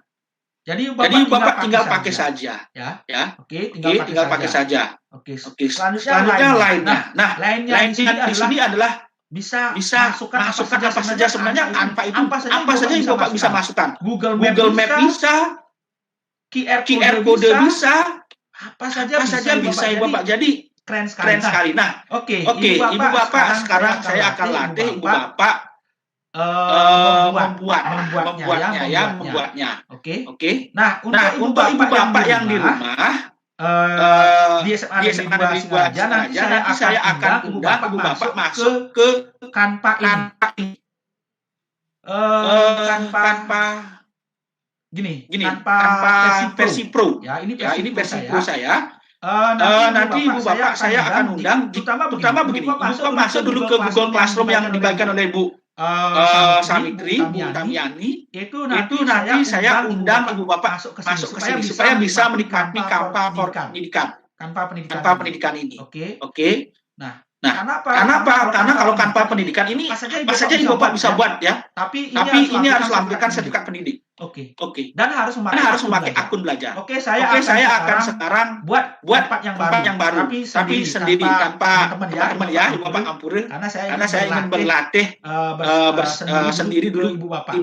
Jadi Ibu Bapak tinggal pakai saja. Ya. Oke, tinggal pakai saja. Oke. Selanjutnya lainnya. Nah, lain di sini adalah bisa masukkan apa saja sebenarnya Canva itu apa saja Ibu Bapak bisa masukkan. Google Map bisa, QR code bisa, apa saja bisa Ibu Bapak. Jadi keren sekali. Nah, oke, Ibu Bapak sekarang saya akan latih Ibu Bapak membuatnya. Oke. Nah, untuk Ibu Bapak yang di rumah di SMA Negeri 2 nanti saya akan undang Ibu Bapak masuk ke Canva ini. Canva gini, Canva versi Pro. Ya, ini versi Pro saya. Nanti Ibu Bapak saya akan undang, terutama begini, Ibu Bapak masuk dulu ke Google Classroom yang dibagikan oleh Bu Samitri, Bu Tamiani. Itu nanti saya undang Ibu Bapak masuk ke sini supaya bisa menikmati Canva pendidikan ini. Oke. Nah, karena kalau Canva pendidikan ini apa saja Ibu Bapak bisa buat ya. Tapi ini harus lampirkan sertifikat pendidik. Oke. Dan harus memakai akun belajar. Oke, saya akan sekarang buat tempat yang baru. Tapi sendiri tanpa teman-teman ya, Ibu Bapak ampun. Karena saya ingin berlatih sendiri dulu Ibu Bapak.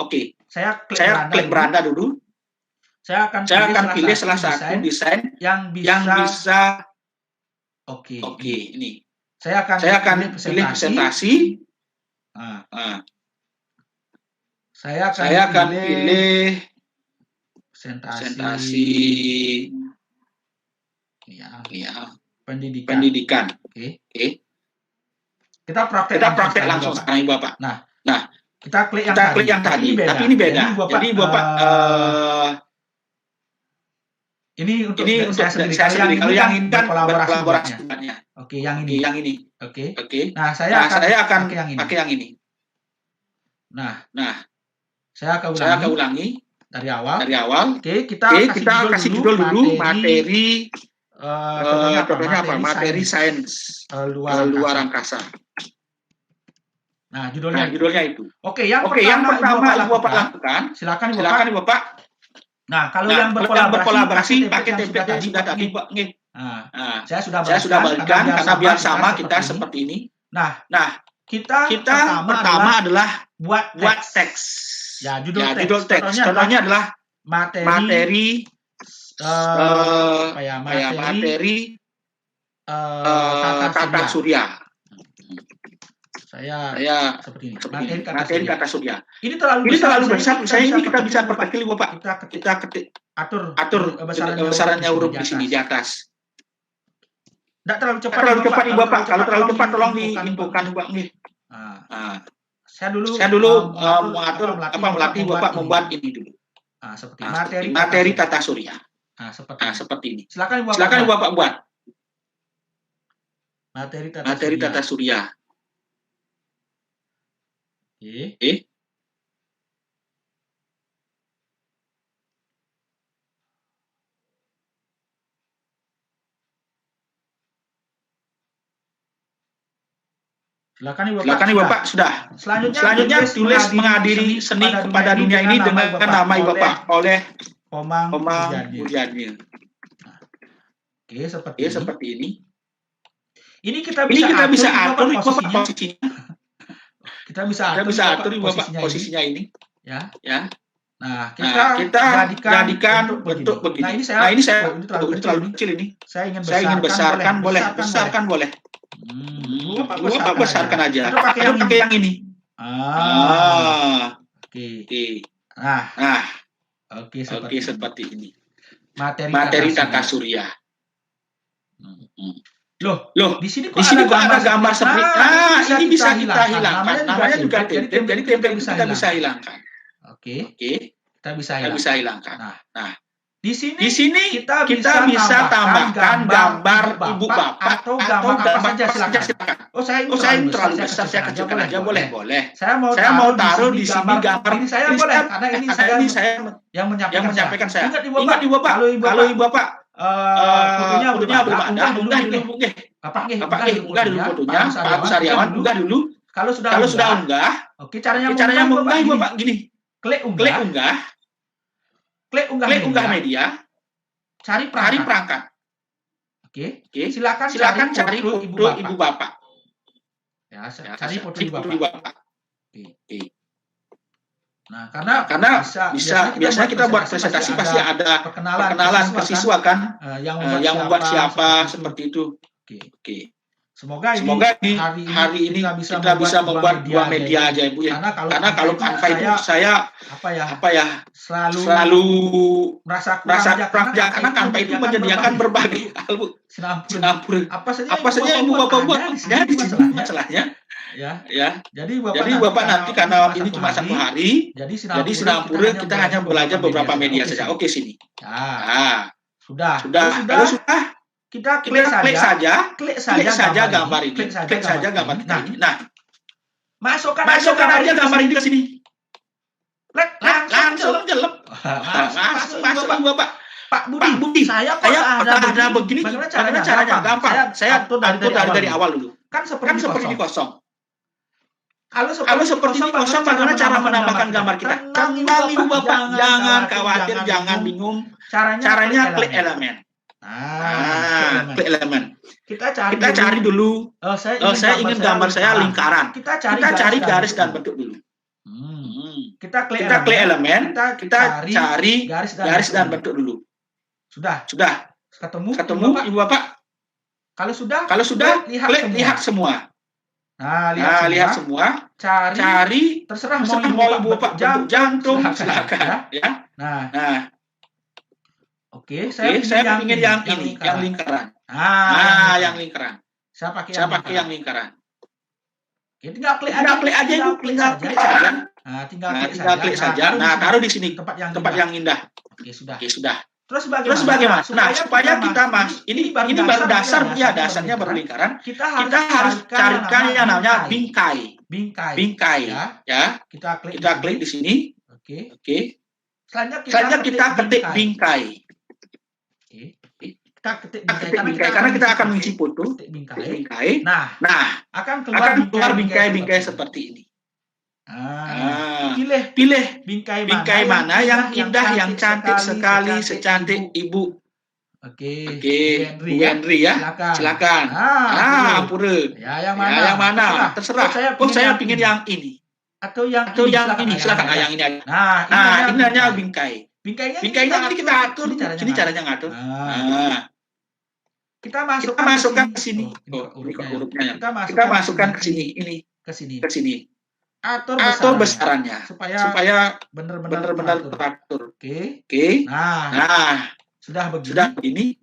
Oke. Saya klik beranda dulu. Saya akan pilih salah satu desain yang bisa. Oke, ini. Saya akan pilih presentasi. Saya akan pilih presentasi pendidikan. Oke. Kita praktek langsung sekarang Bapak. Nah, kita klik yang tadi, tapi ini beda. Jadi Bapak ini untuk saya sendiri. Kalau yang ini kan berkolaborasi dengannya. Oke, yang ini. Oke. Nah, saya akan pakai yang ini. Nah, saya akan ulangi dari awal. Oke, kita kasih judul dulu materi. Contohnya apa? Materi sains luar angkasa. Nah, judulnya itu. Oke, yang pertama Bapak lakukan, silakan Bapak. Nah, kalau yang berkolaborasi pakai template yang sudah tadi, Pak. Saya sudah balikkan karena biar sama kita seperti ini. Nah, kita pertama adalah buat teks. Ya, judul teks. Contohnya adalah materi tata surya. Saya seperti ini. Materi tata surya. Ini terlalu besar. Saya ini kita bisa perkecil Bapak. Kita atur besarannya huruf di sini di atas. Tidak terlalu cepat nih Bapak. Kalau terlalu cepat tolong diinfokan Bapak nih. Saya dulu melatih Bapak membuat ini dulu. Seperti materi tata surya. Seperti ini. Silakan Bapak buat. Materi tata surya. Oke. Silakan Bapak sudah. Selanjutnya tulis menghadiri seni kepada dunia ini dengan nama Bapak oleh Komang Mujadil. Oke, seperti ini. Ini kita bisa atur posisinya. Kita bisa atur Bapak posisinya ini. Ya. Nah, kita jadikan bentuk begini. Nah, ini saya terlalu kecil ini. Saya ingin besarkan boleh. Besarkan boleh. Bapak besarkan aja. Atau pakai yang ini. Oke. Oke, seperti ini. Materi tata surya. Loh, di sini kok ada gambar seperti ini bisa kita hilangkan. Namanya juga template. Jadi template kita bisa hilangkan. Oke. Kita bisa hilangkan. Nah, di sini kita bisa tambahkan gambar ibu bapak atau gambar apa saja silakan. Saya terlalu besar, saya kecilkan aja boleh. Saya mau taruh di sini gambar ini saya boleh karena ini saya yang menyampaikan saya. Ingat ibu bapak, kalau ibu bapak fotonya belum ada, unggah dulu. Bapak unggah dulu fotonya, Pak Agus Aryawan unggah dulu. Kalau sudah unggah, oke caranya mengunggah ibu bapak gini. Klik unggah media, cari perangkat. Oke. Silakan cari foto ibu bapak. Ya, cari foto ibu bapak. Oke. Nah, karena biasanya kita buat presentasi pasti ada perkenalan ke siswa kan, yang membuat siapa seperti itu. Oke. Semoga hari ini kita bisa membuat dua media aja Ibu ya. Karena kalau Canva itu saya selalu merasa kurang aja karena Canva itu menyediakan berbagai hal Bu. Sinampur. Apa saja Ibu Bapak buat ya di situ masalahnya. Ya. Jadi Bapak nanti karena ini cuma satu hari, jadi Sinampur kita hanya belajar beberapa media saja. Oke sini. Sudah. Kalau sudah kita klik saja gambar ini. Klik saja gambar ini. Nah, masukkan aja gambar ini ke sini. Langsung jelek. Masuk Bapak. Pak Budi, saya ada begini. Bagaimana caranya? Gampang. Saya atur dari awal dulu. Kan seperti ini kosong. Kalau seperti ini kosong, bagaimana cara menambahkan gambar kita? Tenang Ibu Bapak, jangan khawatir, jangan bingung. Caranya klik elemen. Klik elemen. Kita cari dulu. Saya ingin gambar saya lingkaran. Kita cari garis dan bentuk dulu. Kita klik elemen. Kita cari garis dan bentuk dulu. Sudah. Ketemu Ibu Bapak. Kalau sudah, lihat semua. Nah, lihat semua. Cari terserah mau ibu bapak bentuk jantung, silakan ya. Nah, oke, saya ingin yang ini, yang lingkaran. Yang lingkaran. Saya pakai yang lingkaran. Ya, tinggal klik aja ibu, tinggal klik saja. Tinggal klik saja. Nah, taruh di sini tempat yang indah. Oke, sudah. Terus bagaimana? Nah, supaya kita ini baru dasar ya, dasarnya baru lingkaran. Kita harus carikan yang namanya bingkai. Ya. Kita klik di sini. Oke. Selanjutnya kita ketik bingkai. Kita ketik bingkai karena kita akan mengisi foto bingkai. Nah, akan keluar bingkai-bingkai seperti ini. Pilih bingkai mana yang indah, yang cantik sekali, secantik ibu. Oke, Bu Henry ya. Silakan. Pura. Ya, yang mana? Terserah. Saya pingin yang ini. Atau yang ini. Silakan. Yang ini aja. Nah, ini hanya bingkai. Bingkainya nanti kita atur. Ini caranya ngatur. Kita masukkan ke sini. Ini hurufnya. Kita masukkan ke sini. Ini. Ke sini. Atur besarannya. Supaya benar-benar teratur. Oke. Nah, sudah begini.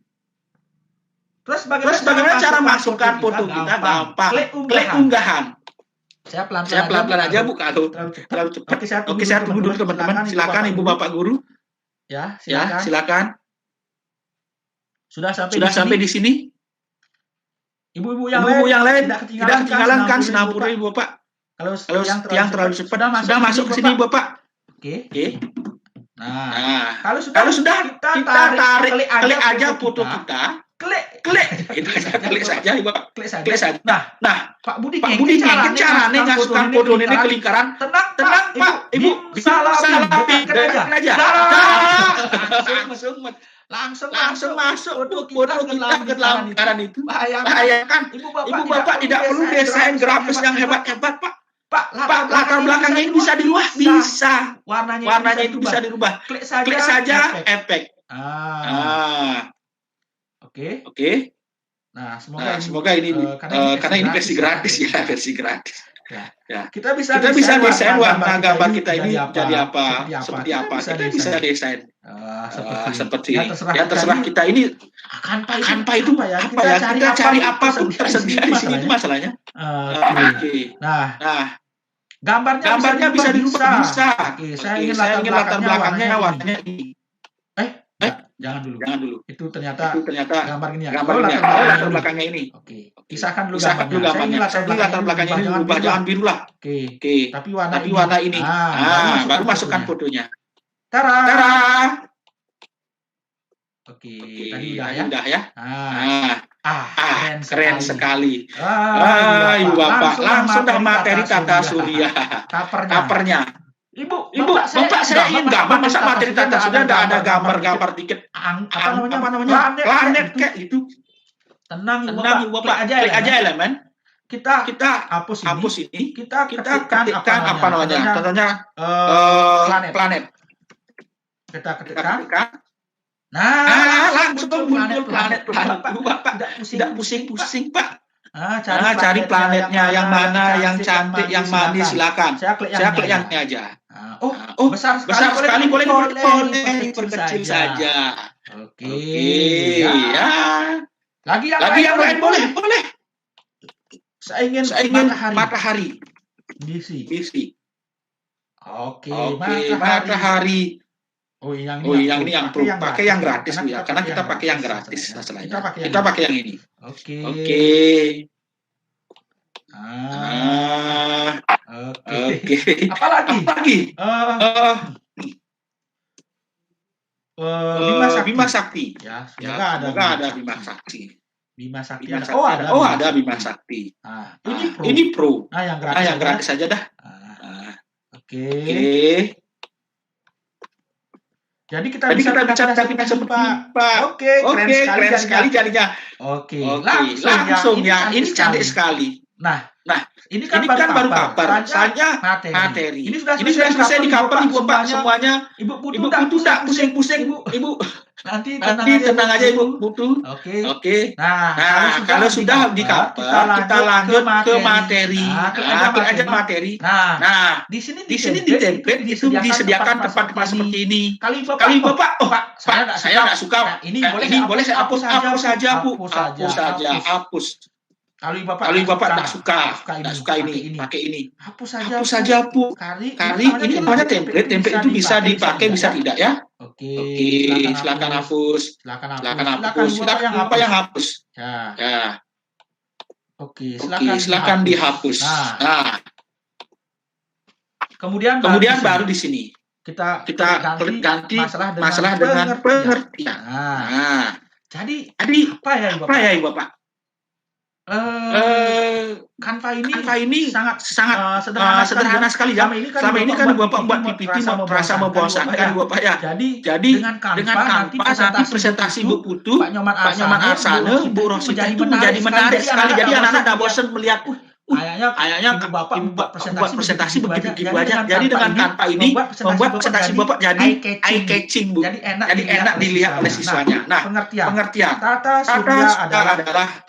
Terus bagaimana cara masukkan foto kita? Gampang. Klik unggahan. Saya pelan-pelan aja Bu, kalau terlalu cepat. Oke, saya tunggu dulu teman-teman. Silakan Ibu Bapak Guru. Ya, silakan. Sudah sampai di sini? Ibu-ibu yang lain tidak ketinggalan kan Sinapura Ibu Bapak? Kalau yang terlalu cepat sudah masuk ke sini Bapak. Oke. Nah, kalau sudah kita tarik, klik aja foto kita. Klik. Itu klik saja Ibu Bapak. Klik saja. Nah, Pak Budi caranya ngasukkan foto ini ke lingkaran. Tenang Pak, Ibu. Salah bedakan aja. Langsung masuk foto kita ke dalam lingkaran itu. Bayangkan Ibu Bapak tidak perlu desain grafis yang hebat-hebat Pak, latar belakangnya ini bisa dirubah, bisa. Warnanya itu bisa dirubah. Klik saja efek. Oke. Nah, semoga ini karena ini versi gratis ya, versi gratis. Ya. Kita bisa desain warna gambar kita ini jadi apa, seperti apa. Kita bisa desain seperti ya terserah kita ini apa itu apa ya, kita cari apapun tersedia di sini itu masalahnya. Oke. Nah, gambarnya bisa dirubah, bisa. Oke, saya ingin latar belakangnya warnanya ini. Jangan dulu. Itu ternyata gambar ini ya. Latar belakangnya ini. Oke. Kisahkan dulu gambarnya. Saya ingin latar belakangnya ini berubah, jangan biru lah. Oke. Tapi warna ini. Baru masukkan fotonya. Tara. Oke. Tadi udah ya. Keren sekali. Ibu Bapak langsung dah materi tata surya. Kapernya. Ibu, Bapak saya ingin gambar, masa materi tata surya ada gambar dikit. Apa namanya? Planet kayak gitu. Tenang Ibu Bapak, klik aja elemen. Kita hapus ini. Kita ketikkan apa namanya? Contohnya planet. Kita ketikkan. Nah, langsung muncul planet. Ibu Bapak tidak pusing-pusing Pak. Cari planetnya yang mana, yang cantik, yang manis, silakan. Saya klik yang ini aja. Besar sekali, boleh diperkecil saja. Oke. Ya. Lagi yang lain boleh. Saya ingin matahari. Misi. Oke, matahari. Yang ini yang pro. Pakai yang gratis Bu ya, karena kita pakai yang gratis masalahnya. Kita pakai yang ini. Oke. Oke. Apalagi? Bima Sakti. Ya, semoga ada Bima Sakti. Bima Sakti. Ada Bima Sakti. Ini pro. Yang gratis aja dah. Oke. Jadi kita bisa seperti Pak. Oke, keren sekali jadinya. Oke. Langsung ya. Ini cantik sekali. Nah, ini kan baru kabar, saja materi. Ini sudah selesai di cover Ibu Bapak semuanya. Ibu Putu tidak pusing-pusing, Ibu. Nanti tenang aja Ibu Putu. Oke. Nah, kalau sudah di cover, kita lanjut ke materi. Klik aja materi. Nah, di sini di template itu disediakan tempat-tempat seperti ini. Kali Bapak, Pak, saya nggak suka. Ini boleh saya hapus saja, Bu. Hapus. Kalau Bapak tidak suka ini, pakai ini. Hapus saja, Bu. Kali ini namanya template itu bisa dipakai, bisa tidak ya? Oke, silakan hapus. Silakan apa yang hapus? Ya. Oke, silakan dihapus. Nah. Kemudian baru di sini kita ganti masalah dengan pengertian. Nah. Jadi apa ya Ibu Bapak? Canva ini sangat sederhana sekali ya. Selama ini kan Bapak buat PPT merasa membosankan Bapak ya. Jadi dengan Canva nanti presentasi Bu Putu, Pak Nyoman Arsane, Bu Rosi itu menjadi menarik sekali. Jadi anak-anak tidak bosan melihat kayaknya Ibu Bapak membuat presentasi begitu aja. Jadi dengan Canva ini membuat presentasi Bapak jadi eye catching Bu. Jadi enak dilihat oleh siswanya. Nah, pengertian. Tata surya adalah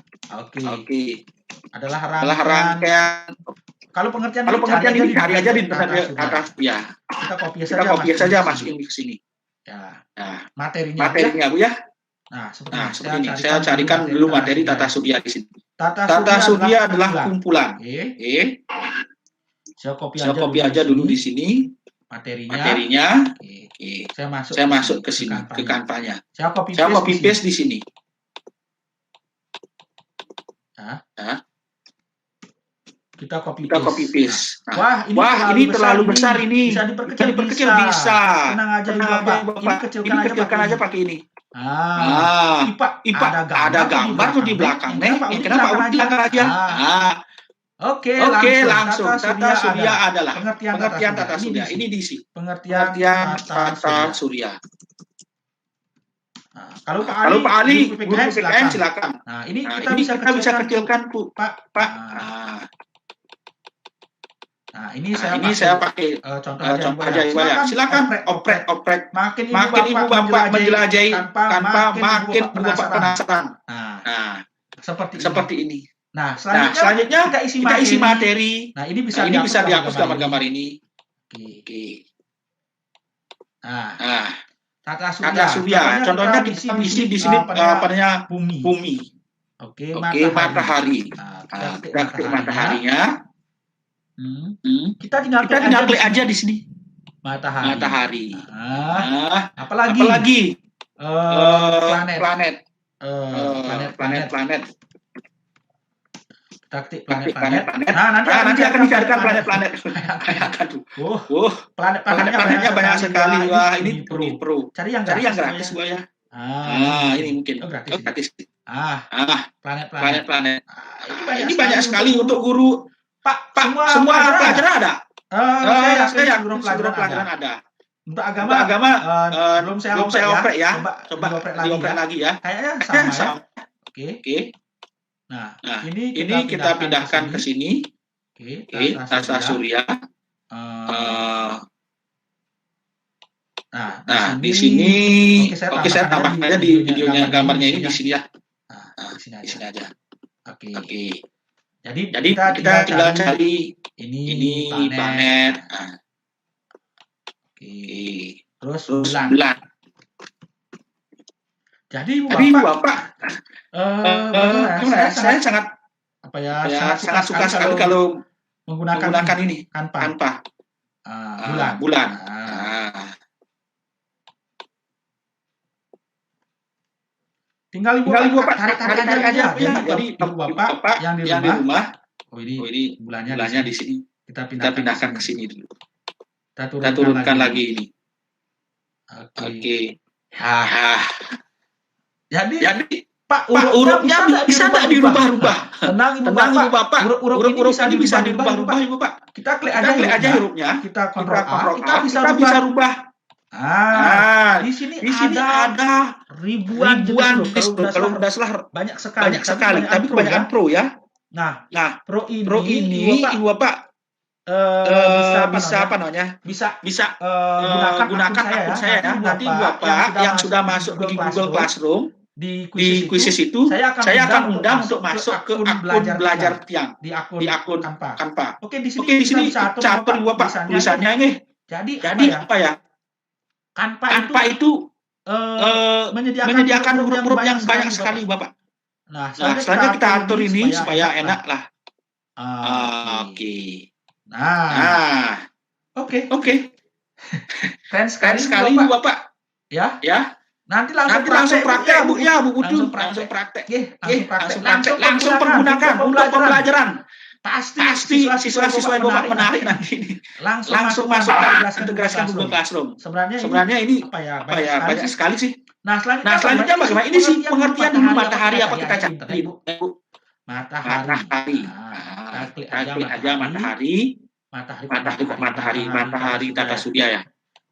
adalah rangkaian. Kalau pengertian ini cari aja di tata surya. Kita copy saja masukin ke sini. Ya. Nah, materinya Bu ya. Nah, seperti ini. Saya carikan dulu materi tata surya di sini. Tata surya adalah kumpulan. Saya copy aja dulu di sini. Materinya. Saya masuk ke sini ke Canva-nya. Saya copy paste di sini. Kita copy paste. Nah, wah, ini terlalu besar ini. Bisa diperkecil bisa. Tenang aja Bapak. Ini kecilkan aja pakai ini. Ipa ada gambar tuh di belakangnya. Kenapa ulang aja? Oke, langsung. Tata surya adalah pengertian tata surya. Ini diisi. Pengertian tata surya. Nah, kalau Pak Ali, guru PPKN silakan. Nah, ini kita bisa kecilkan Bu, Pak. Nah, ini saya pakai contoh aja ya. Silakan oprek. Makin Ibu Bapak menjelajahi tanpa makin Ibu Bapak penasaran. Nah, seperti ini. Nah, selanjutnya kita isi materi. Nah, ini bisa dihapus gambar-gambar ini. Oke. Nah, tata surya. Contohnya kita isi di sini apanya bumi. Oke, matahari. Nah, kita klik mataharinya. Kita tinggal klik aja di sini. Matahari. Apalagi? Planet. Kita klik planet. Nah, nanti akan dicarikan planet-planet. Planet-planetnya banyak sekali. Wah, ini pro. Cari yang gratis Bu ya. Ini mungkin gratis. Planet. Ini banyak sekali untuk guru. Pak, semua pelajaran ada. Saya guru pelajaran ada. Untuk agama belum saya oprek ya. Coba dioprek lagi ya. Kayaknya sama. Oke. Nah, ini kita pindahkan ke sini. Tata surya. Nah, di sini saya tambahkan aja di videonya gambarnya ini di sini ya. Di sini aja. Oke. Jadi kita tinggal cari ini planet. Oke. Terus bulan. Jadi Bapak saya sangat sangat suka sekali kalau menggunakan ini Canva. Bulan. Tinggal Ibu Bapak tarik aja. Jadi Ibu Bapak yang di rumah. Ini bulannya di sini. Kita pindahkan ke sini dulu. Kita turunkan lagi ini. Oke. Jadi Pak, urutnya bisa nggak dirubah-rubah? Tenang Ibu Bapak. Urut ini bisa dirubah-rubah Ibu Pak. Kita klik aja hurufnya. Kita kontrol A. Kita bisa rubah. Di sini ada ribuan. Kalau udah salah banyak sekali. Tapi kebanyakan pro ya. Nah, Nah, Pro Pro ini ini Ibu Bapak bisa apa namanya? Bisa gunakan akun saya ya. Nanti Ibu Bapak yang sudah masuk di Google Classroom di di quizzes itu saya akan undang untuk masuk ke akun belajar Tiang di di akun Canva. Canva. Oke, di Oke, di sini sini kita bisa atur Ibu Bapak tulisannya ini. Jadi Apa ya? Canva itu menyediakan huruf-huruf yang banyak sekali Bapak. Nah, selanjutnya kita atur ini supaya enak lah. Oke. Nah, Oke. Keren sekali Bu Bapak. Ya. Nanti langsung praktek Bu ya, Bu Putu. Langsung praktek. Langsung pergunakan untuk pembelajaran. Pasti siswa-siswa Bapak menarik nanti ini. Langsung masuk integrasikan Google Classroom. Sebenarnya ini apa ya? Banyak sekali sih. Nah, selanjutnya bagaimana? Ini sih pengertian dulu matahari apa kita cari. Matahari. Kita klik aja matahari. Matahari tata surya ya.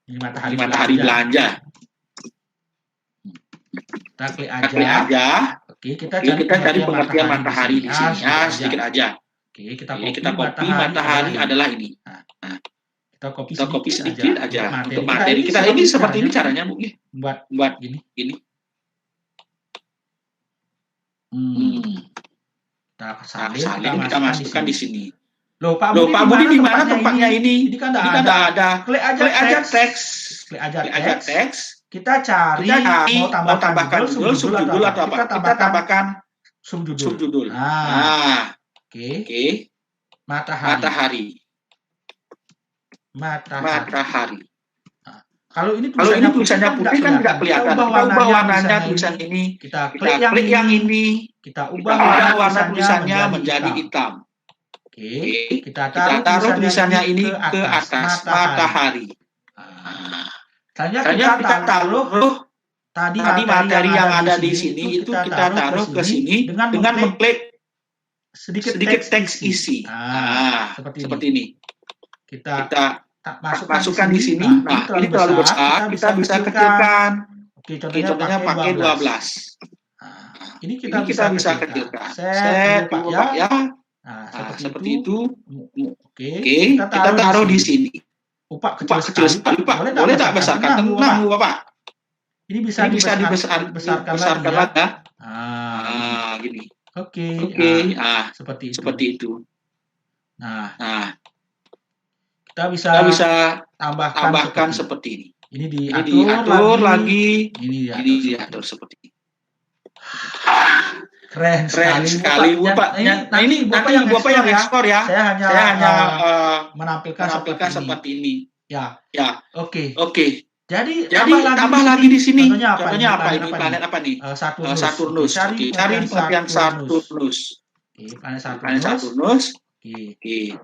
Ini Matahari belanja. Kita klik Klik aja. Oke, kita cari pengertian matahari di sini ya, sedikit aja. Oke, kita copy matahari adalah ini. Nah, kita copy sedikit aja untuk materi kita. Ini seperti ini caranya Bu. Buat gini. Kita salin, kita masukkan di sini. Loh, Pak Budi di mana tempatnya ini? Ini kan ada. Klik aja teks. Kita cari mau tambahkan subjudul atau apa? Kita tambahkan subjudul. Oke. Matahari. Kalau ini tulisannya putih kan tidak kelihatan. Kita ubah warnanya tulisan ini. Kita klik yang ini. Kita ubah warna tulisannya menjadi hitam. Oke. Kita taruh tulisannya ini ke atas matahari. Selanjutnya kita taruh tadi materi yang ada di sini itu kita taruh ke sini dengan mengklik sedikit teks isi. Seperti ini. Kita masukkan di sini. Nah, ini terlalu besar, kita bisa kecilkan. Oke, contohnya pakai 12. Ini kita bisa kecilkan. Set Pak ya. Nah, seperti itu. Oke, kita taruh di sini. Upah kecil sekali Pak. Boleh tak besarkan? Tenang Bapak. Ini bisa dibesarkan lagi ya. Gini. Oke. Seperti itu. Nah, kita bisa tambahkan seperti ini. Ini diatur lagi. Ini diatur seperti ini. Keren sekali Bapak. Nah, ini nanti Bapak yang ekspor ya. Saya hanya menampilkan seperti ini. Ya. Oke. Jadi tambah lagi di sini. Contohnya apa? Ini planet apa nih? Saturnus. Cari pengertian Saturnus. Oke, planet Saturnus. Oke.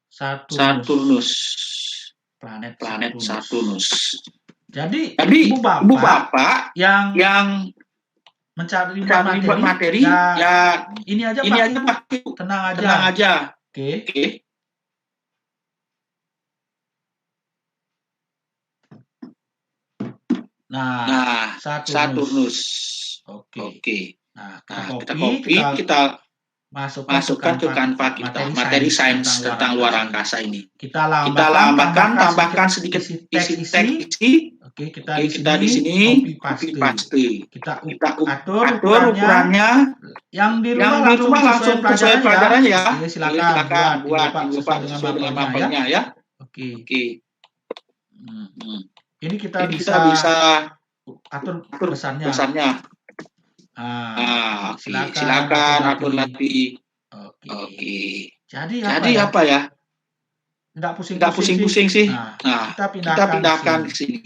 Saturnus. Planet Saturnus. Jadi Ibu Bapak yang mencari materi ya ini aja Pak. Tenang aja. Oke. Nah, Saturnus. Oke. Nah, kita copy, kita masukkan ke Canva kita materi sains tentang luar angkasa ini. Kita lambahkan, tambahkan sedikit isi teks. Oke, kita di sini copy paste. Kita atur ukurannya. Yang di rumah langsung sesuai pelajarannya ya. Silakan buat sesuai dengan mapelnya ya. Oke. Ini kita bisa atur besarnya. Silakan atur lagi. Oke. Jadi apa ya? Tidak pusing-pusing sih. Nah, kita pindahkan ke sini.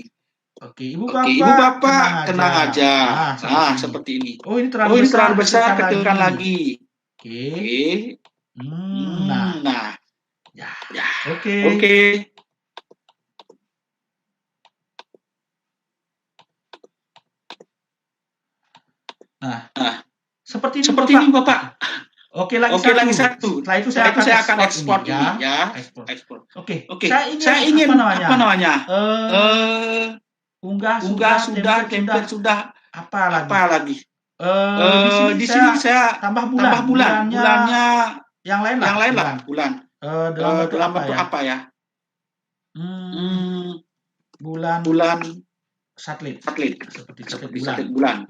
Oke, Ibu Bapak tenang aja. Seperti ini. Oh, ini terlalu besar, kecilkan lagi. Oke. Nah. Ya. Oke. Nah, seperti ini Bapak. Oke, lagi satu. Setelah itu saya akan ekspor ini ya. Ekspor. Oke. Saya ingin apa namanya? Unggah sudah, template sudah. Apa lagi? Di sini saya tambah bulannya yang lain lah, bulan. Dalam bentuk apa ya? Bulan satelit. Seperti satelit bulan.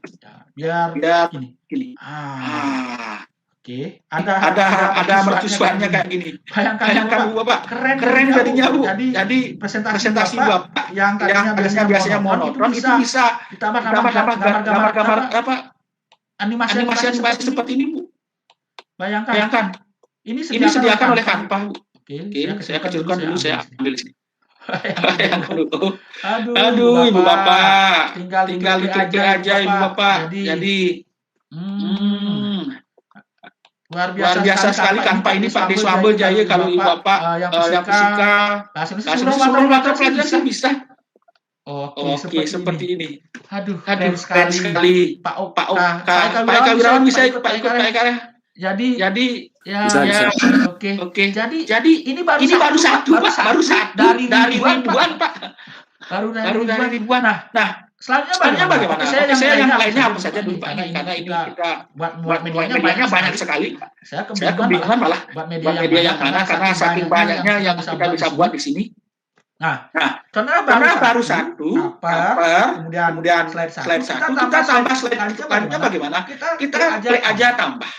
Ya, biar gini. Oke. Ada mercusuarnya kayak gini. Bayangkan Bu Bapak. Keren jadinya Bu. Jadi presentasi Bapak yang biasanya monoton itu bisa ditambah gambar-gambar apa? Animasi seperti ini Bu. Bayangkan. Ini disediakan oleh Canva Bu. Oke, saya kecilkan dulu, saya ambil sini. Aduh, Ibu Bapak. Tinggal diklik aja Ibu Bapak. Jadi luar biasa sekali Canva ini Pak Deswabel Jaya. Kalau Ibu Bapak yang fisika, seluruh mata pelajaran bisa. Oke, seperti ini. Aduh, keren sekali. Pak Eka Wirawan bisa ikut Pak Eka. Jadi bisa. Oke. Jadi ini baru satu dari ribuan Pak. Baru dari ribuan. Nah, selanjutnya bagaimana? Saya yang lainnya apa saja dulu Pak, karena ini kita buat medianya banyak sekali. Saya kebingungan malah buat media yang mana, karena saking banyaknya yang kita bisa buat di sini. Nah, karena baru satu, kemudian slide satu, kita tambah slide lainnya bagaimana? Kita klik aja tambah.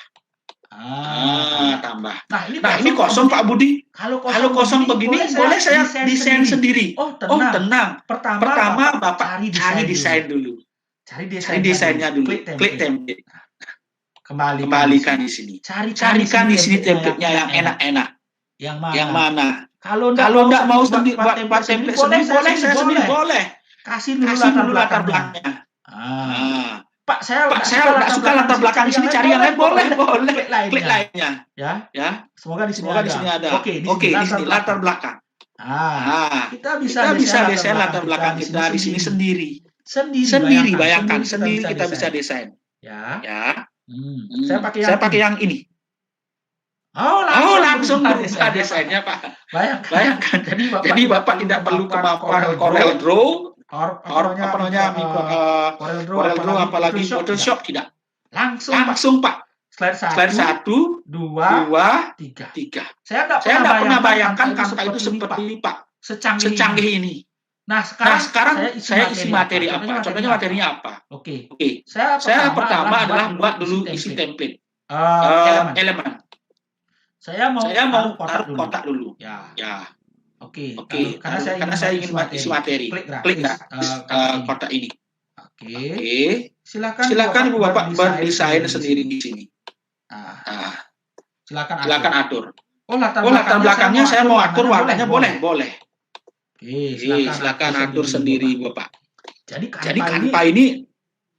Tambah. Nah, ini kosong Pak Budi. Kalau kosong begini, boleh saya desain sendiri. Oh, tenang. Pertama Bapak cari desain dulu. Cari desainnya dulu. Klik template. Kembalikan di sini. Carikan di sini template-nya yang enak-enak. Yang mana? Kalau enggak mau sendiri buat template sendiri, boleh saya sendiri, boleh. Kasih dulu latar belakangnya. Pak, saya enggak suka latar belakang di sini, cari yang lain, boleh. Klik lainnya. Ya. Semoga di sini ada. Oke, di sini latar belakang. Kita bisa desain latar belakang kita di sini sendiri. Bayangkan, sendiri kita bisa desain. Ya. Saya pakai yang ini. Langsung berubah desainnya Pak. Bayangkan. Jadi Bapak tidak perlu kemampuan Corel Draw, Corel Draw apalagi Photoshop, tidak. Langsung Pak. Slide 1, 2, 3. Saya enggak pernah bayangkan Canva itu seperti ini Pak. Secanggih ini. Nah, sekarang saya isi materi apa? Contohnya materinya apa? Oke. Saya pertama adalah buat dulu isi template. Elemen. Saya mau taruh kotak dulu. Ya. Oke. Karena saya ingin isi materi. Klik kotak ini. Oke. Silakan Ibu Bapak berdesain sendiri di sini. Silakan atur. Latar belakangnya saya mau atur warnanya, boleh. Oke, silakan atur sendiri Bapak. Jadi Canva ini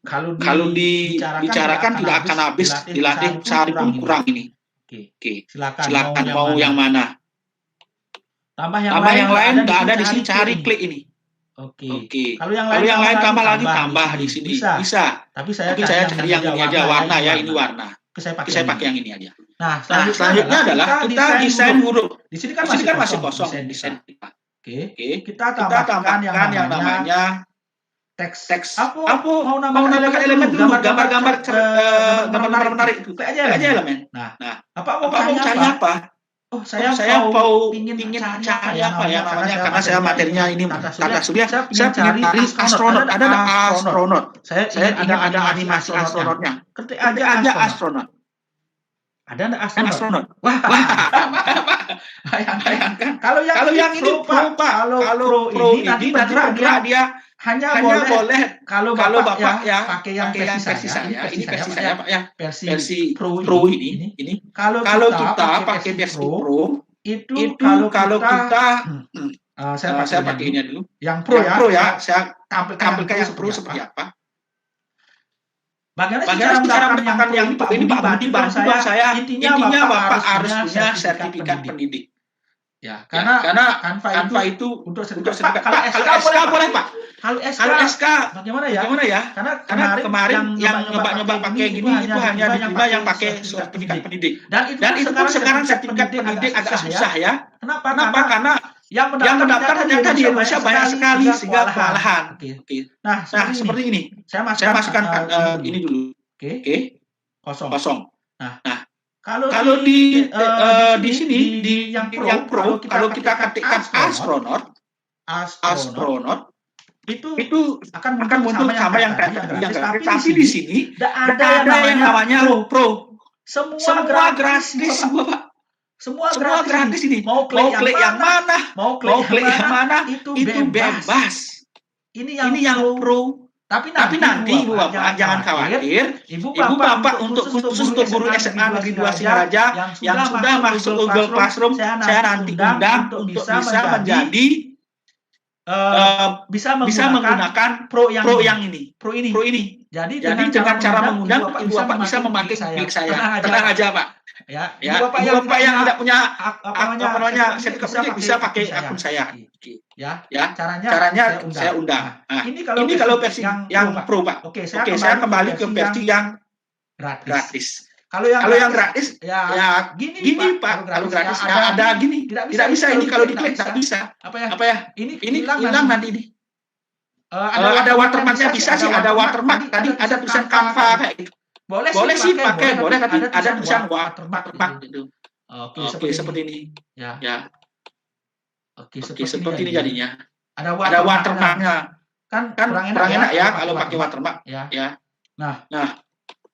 kalau dibicarakan tidak akan habis, dilatih sehari pun kurang ini. Oke. Silakan mau yang mana. Tambah yang lain nggak ada di sini, cari klik ini. Oke. Kalau yang lain tambah lagi, tambah di sini. Bisa. Tapi saya cari yang ini aja, warna ya, ini warna. Saya pakai yang ini aja. Nah, selanjutnya adalah kita desain huruf. Di sini kan masih kosong desain kita. Oke. Kita tambahkan yang namanya teks. Apa mau nambahkan elemen dulu, gambar-gambar menarik itu. Klik aja elemen. Nah, Bapak mau cari apa? Saya mau ingin cari apa ya namanya, karena saya materinya ini tata surya. Saya ingin cari astronot. Ada astronot. Saya ingin ada animasi astronotnya. Ketik aja astronot. Ada enggak astronot? Wah. Bayangkan. Kalau yang ini pro, Pak. Kalau pro ini nanti bergerak dia hanya boleh kalau Bapak ya pakai yang versi saya. Ini versi saya Pak ya. Versi pro ini. Kalau kita pakai versi pro itu kalau kita saya pakai ini dulu. Yang pro ya. Saya tampilkan yang pro seperti apa. Bagaimana cara mendapatkan yang ini Pak Budi bantu saya. Intinya Bapak harus punya sertifikat pendidik. Ya, karena Canva itu untuk sertifikat. Kalau SK boleh Pak. Kalau SK bagaimana ya? Karena kemarin yang nyoba pakai gini itu hanya diterima yang pakai sertifikat pendidik. Dan itu pun sekarang sertifikat pendidik agak susah ya. Kenapa? Karena yang mendaftar ternyata di Indonesia banyak sekali sehingga kewalahan. Nah, seperti ini. Saya masukkan ini dulu. Oke. Kosong. Nah, kalau di di sini di yang pro kalau kita ketikkan astronot itu akan muncul sama yang gratis, tapi di sini tidak ada yang namanya pro. Semua gratis, Bapak. Semua gratis ini. Mau klik yang mana, itu bebas. Ini yang pro. Tapi nanti Ibu Bapak jangan khawatir. Ibu Bapak untuk khusus untuk guru SMA Negeri 2 Singaraja yang sudah masuk Google Classroom, saya nanti undang untuk bisa menjadi bisa menggunakan pro yang ini. Jadi dengan cara mengundang Ibu Bapak bisa memakai milik saya. Tenang aja, Pak. Ya, Ibu Bapak yang tidak punya sertifikat bisa pakai akun saya. Ya, caranya saya undang. Nah, ini kalau versi yang pro, Pak. Oke, saya kembali ke versi yang gratis. Kalau yang gratis, ya gini Pak. Kalau gratis ada gini. Tidak bisa ini kalau diklik tidak bisa. Apa ya? Ini hilang nanti ini. Ada watermarknya bisa sih. Ada watermark. Tadi ada tulisan Canva kayak gitu. Boleh sih pakai, boleh. Tapi ada tulisan watermark gitu. Oke, seperti ini. Ya. Oke, seperti ini jadinya. Ada watermarknya. Kan kurang enak ya kalau pakai watermark. Ya. Nah.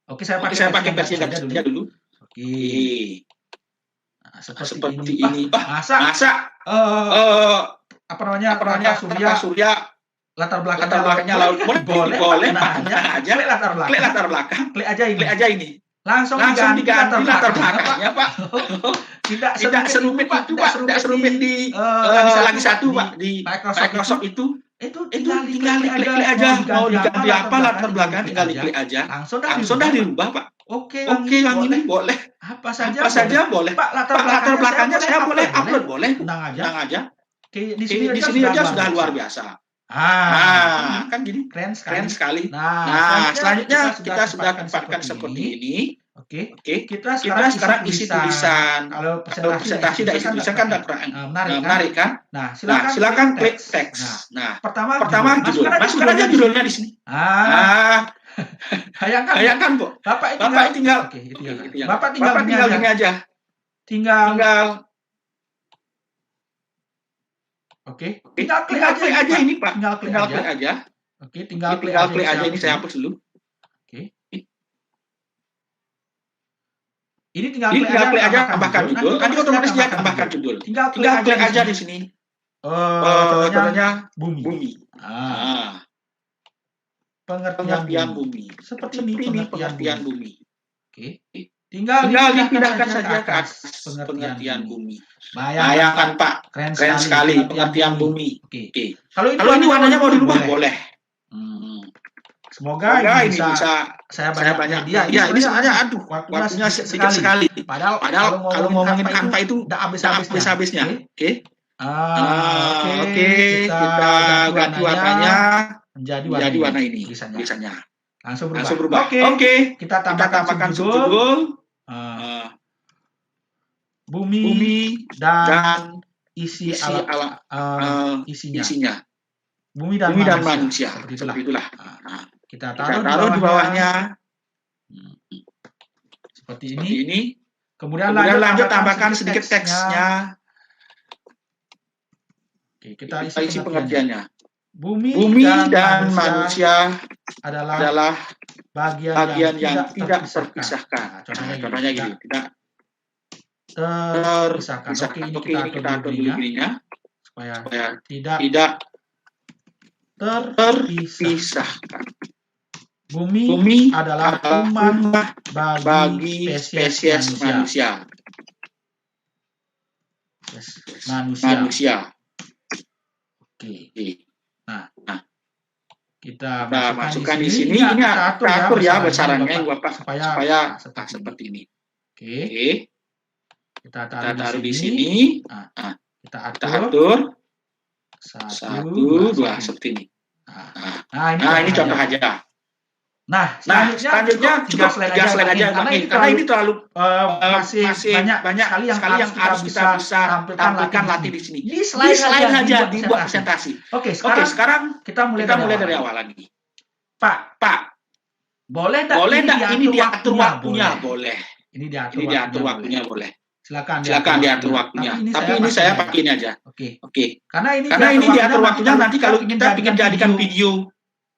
Oke, saya pakai versi yang dulu. Oke. Nah, seperti ini. Masa apa namanya? Surya latar belakangnya laut. Boleh. Nah, aja latar belakang. Klik aja ini. Langsung diganti latar belakangnya, Pak. Tidak serumit itu, Pak. Tidak serumit di lagi satu, Pak, di Microsoft itu. Itu tinggal klik aja. Mau diganti apa latar belakang tinggal klik aja. Langsung dah dirubah, Pak. Oke, yang ini boleh. Apa saja boleh. Pak, latar belakangnya saya boleh upload, boleh. Tenang aja. Di sini aja sudah luar biasa. Kan gini. Keren sekali. Nah, selanjutnya kita sudah tempatkan seperti ini. Oke. Kita sekarang isi tulisan. Kalau presentasi dan isi tulisan kan menarik kan? Nah, silakan klik teks. Nah, pertama judul. Masukkan aja judulnya di sini. Bayangkan, Bu. Bapak tinggal gini aja. Tinggal Oke, tinggal klik aja ini, Pak. Tinggal klik aja. Oke, tinggal klik aja ini saya hapus dulu. Oke. Ini tinggal klik aja tambahkan judul. Nanti otomatis dia tambahkan judul. Tinggal klik aja di sini. Contohnya bumi. Pengertian bumi. Seperti ini pengertian bumi. Oke. Tinggal dipindahkan saja ke atas pengertian bumi. Bayangkan, Pak, keren sekali pengertian bumi. Oke. Kalau ini warnanya mau dirubah boleh. Semoga ini bisa saya banyak dia. Ini sebenarnya waktunya sedikit sekali. Padahal kalau ngomongin Canva itu tidak habis-habisnya. Oke. Kita ganti warnanya menjadi warna ini tulisannya. Langsung berubah. Oke. Kita tambahkan judul. Bumi dan isinya. Bumi dan manusia. Seperti itulah. Kita taruh di bawahnya. Seperti ini. Kemudian lanjut tambahkan sedikit teksnya. Oke, kita isi pengertiannya. Bumi dan manusia adalah bagian yang tidak terpisahkan. Contohnya gini, tidak terpisahkan. Oke, ini kita atur dulu begininya supaya tidak terpisahkan. Bumi adalah rumah bagi spesies manusia. Oke. Nah, kita masukkan di sini. Ini atur ya besarannya, Bapak, supaya seperti ini. Oke. Kita taruh di sini. Kita atur. 1, 2 seperti ini. Nah, ini contoh aja. Nah, selanjutnya cukup 3 slide aja karena ini terlalu masih banyak sekali yang harus kita bisa tampilkan latih di sini. Di slide aja dibuat presentasi. Oke, sekarang kita mulai dari awal lagi. Pak, Boleh enggak ini diatur waktunya? Boleh. Ini diatur waktunya boleh. Silakan diatur waktunya. Tapi ini saya pakai ini aja. Oke. Karena ini diatur waktunya nanti kalau kita ingin jadikan video.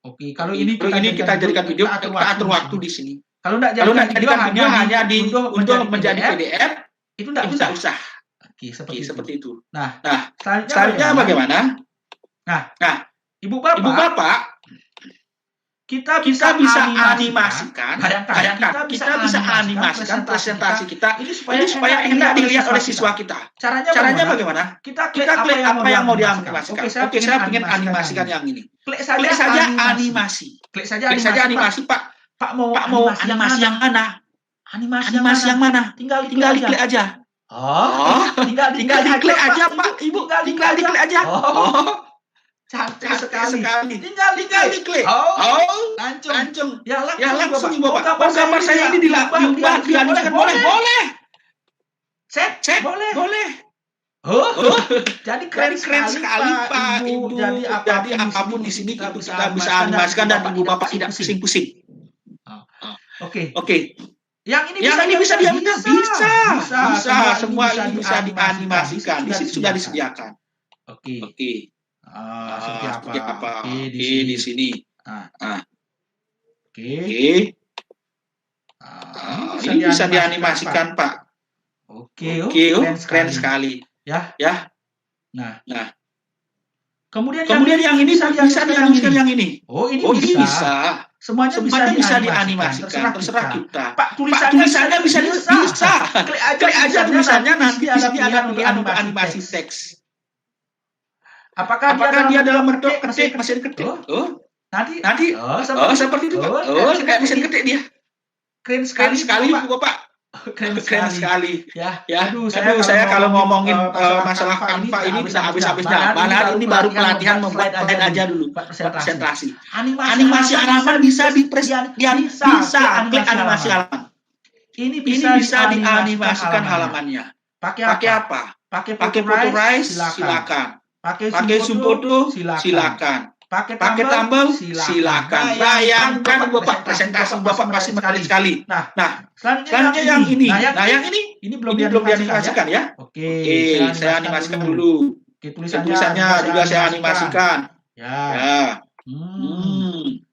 Oke, kalau ini kita jadikan video, kita atur waktu di sini. Kalau enggak jadikan video hanya untuk menjadi PDF, itu enggak usah. Oke, seperti itu. Nah, selanjutnya bagaimana? Nah, Ibu Bapak, kita bisa animasikan, bayangkan, kita bisa animasikan presentasi kita ini supaya enak dilihat oleh siswa kita. Caranya bagaimana? Kita klik apa yang mau dianimasikan. Oke, saya ingin animasikan yang ini. Klik saja animasi. Klik saja animasi, Pak. Pak mau animasi yang mana? Animasi yang mana? Tinggal diklik aja. Oh, tinggal diklik aja, Pak. Ibu, tinggal diklik aja. Oh. Cantik sekali. Tinggal diklik. Oh, langsung. Ya langsung Bapak. Gambar saya ini dilanjutkan. Boleh. Cek. Boleh. Oh. Jadi keren sekali Pak. Ibu. Jadi apapun di sini kita bisa animasikan dan Ibu Bapak tidak pusing-pusing. Oke. Yang ini bisa diambil? Bisa. Semua ini bisa dianimasikan. Di sini sudah disediakan. Oke. Seperti apa? Di sini. Oke. Ini bisa dianimasikan, Pak. Oke. Keren sekali. Ya. Nah. Kemudian yang ini bisa dianimasikan yang ini. Oh, ini bisa. Semuanya bisa dianimasikan. Terserah kita. Pak, tulisannya bisa. Klik aja tulisannya, nanti di sini ada pilihan untuk animasi teks. Apakah dia dalam bentuk mesin ketik? Nanti seperti itu. Kayak mesin ketik dia. Keren sekali Bapak. Keren sekali. Ya. Aduh, saya kalau ngomongin masalah Canva ini bisa habis-habisnya. Mana ini baru pelatihan membuat slide aja dulu. Presentasi. Animasi halaman bisa klik animasi halaman. Ini bisa dianimasikan halamannya. Pakai apa? Pakai Photorise, silakan. Pakai Zoom-foto, silakan. Pakai tambal, silakan. Bayangkan Bapak presentasi Bapak pasti menarik sekali. Nah, selanjutnya yang ini. Nah, yang ini belum dianimasikan ya. Oke, saya animasikan dulu. Tulisannya juga saya animasikan. Ya.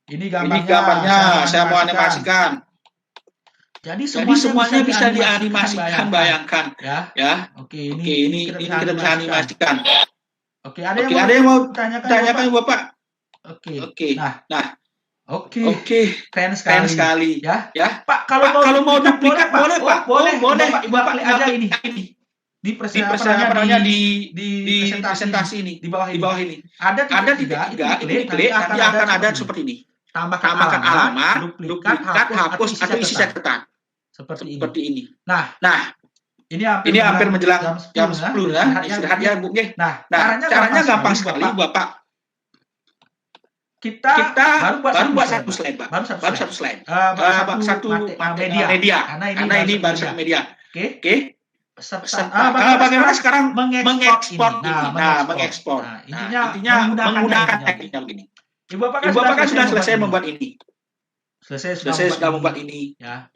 Ini gambarnya saya mau animasikan. Jadi semuanya bisa dianimasikan, bayangkan. Ya. Oke, ini kita bisa animasikan. Oke, ada yang mau tanyakan Bapak? Oke. Nah. Oke. Keren sekali. Ya. Pak, kalau mau duplikat boleh, Pak. Boleh. Bapak lihat aja ini. Di presentasi ini. Di bawah ini. Ada tiga, ini klik, nanti akan ada seperti ini. Tambahkan alamat, duplikat, hapus, atau isi catatan. Seperti ini. Nah. Ini hampir menjelang jam 10 ya. Istirahat ya, Bu. Nah, caranya gampang sekali, Bapak. Kita baru buat satu slide, Pak. Baru satu slide. Satu media. Karena ini baru satu media. Oke. Bagaimana sekarang mengekspor ini? Mengekspor. Intinya menggunakan tekniknya begini. Ibu Bapak kan sudah selesai membuat ini. Sudah membuat ini. Ya.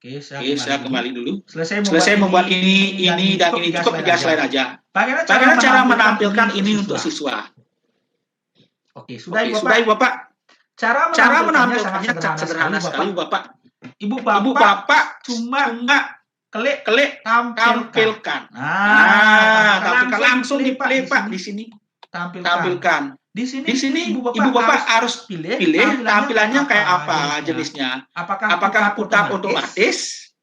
Oke, saya kembali dulu. Selesai membuat ini dan ini cukup 3 slide aja. Bagaimana cara menampilkan ini untuk siswa? Oke, sudah Ibu Bapak. Cara menampilkannya sangat sederhana sekali, Bapak. Ibu Bapak cuma klik tampilkan. Tampilkan langsung dipilih, Pak, di sini. Tampilkan. Di sini Ibu Bapak harus pilih tampilannya kayak apa jenisnya. Apakah putar otomatis,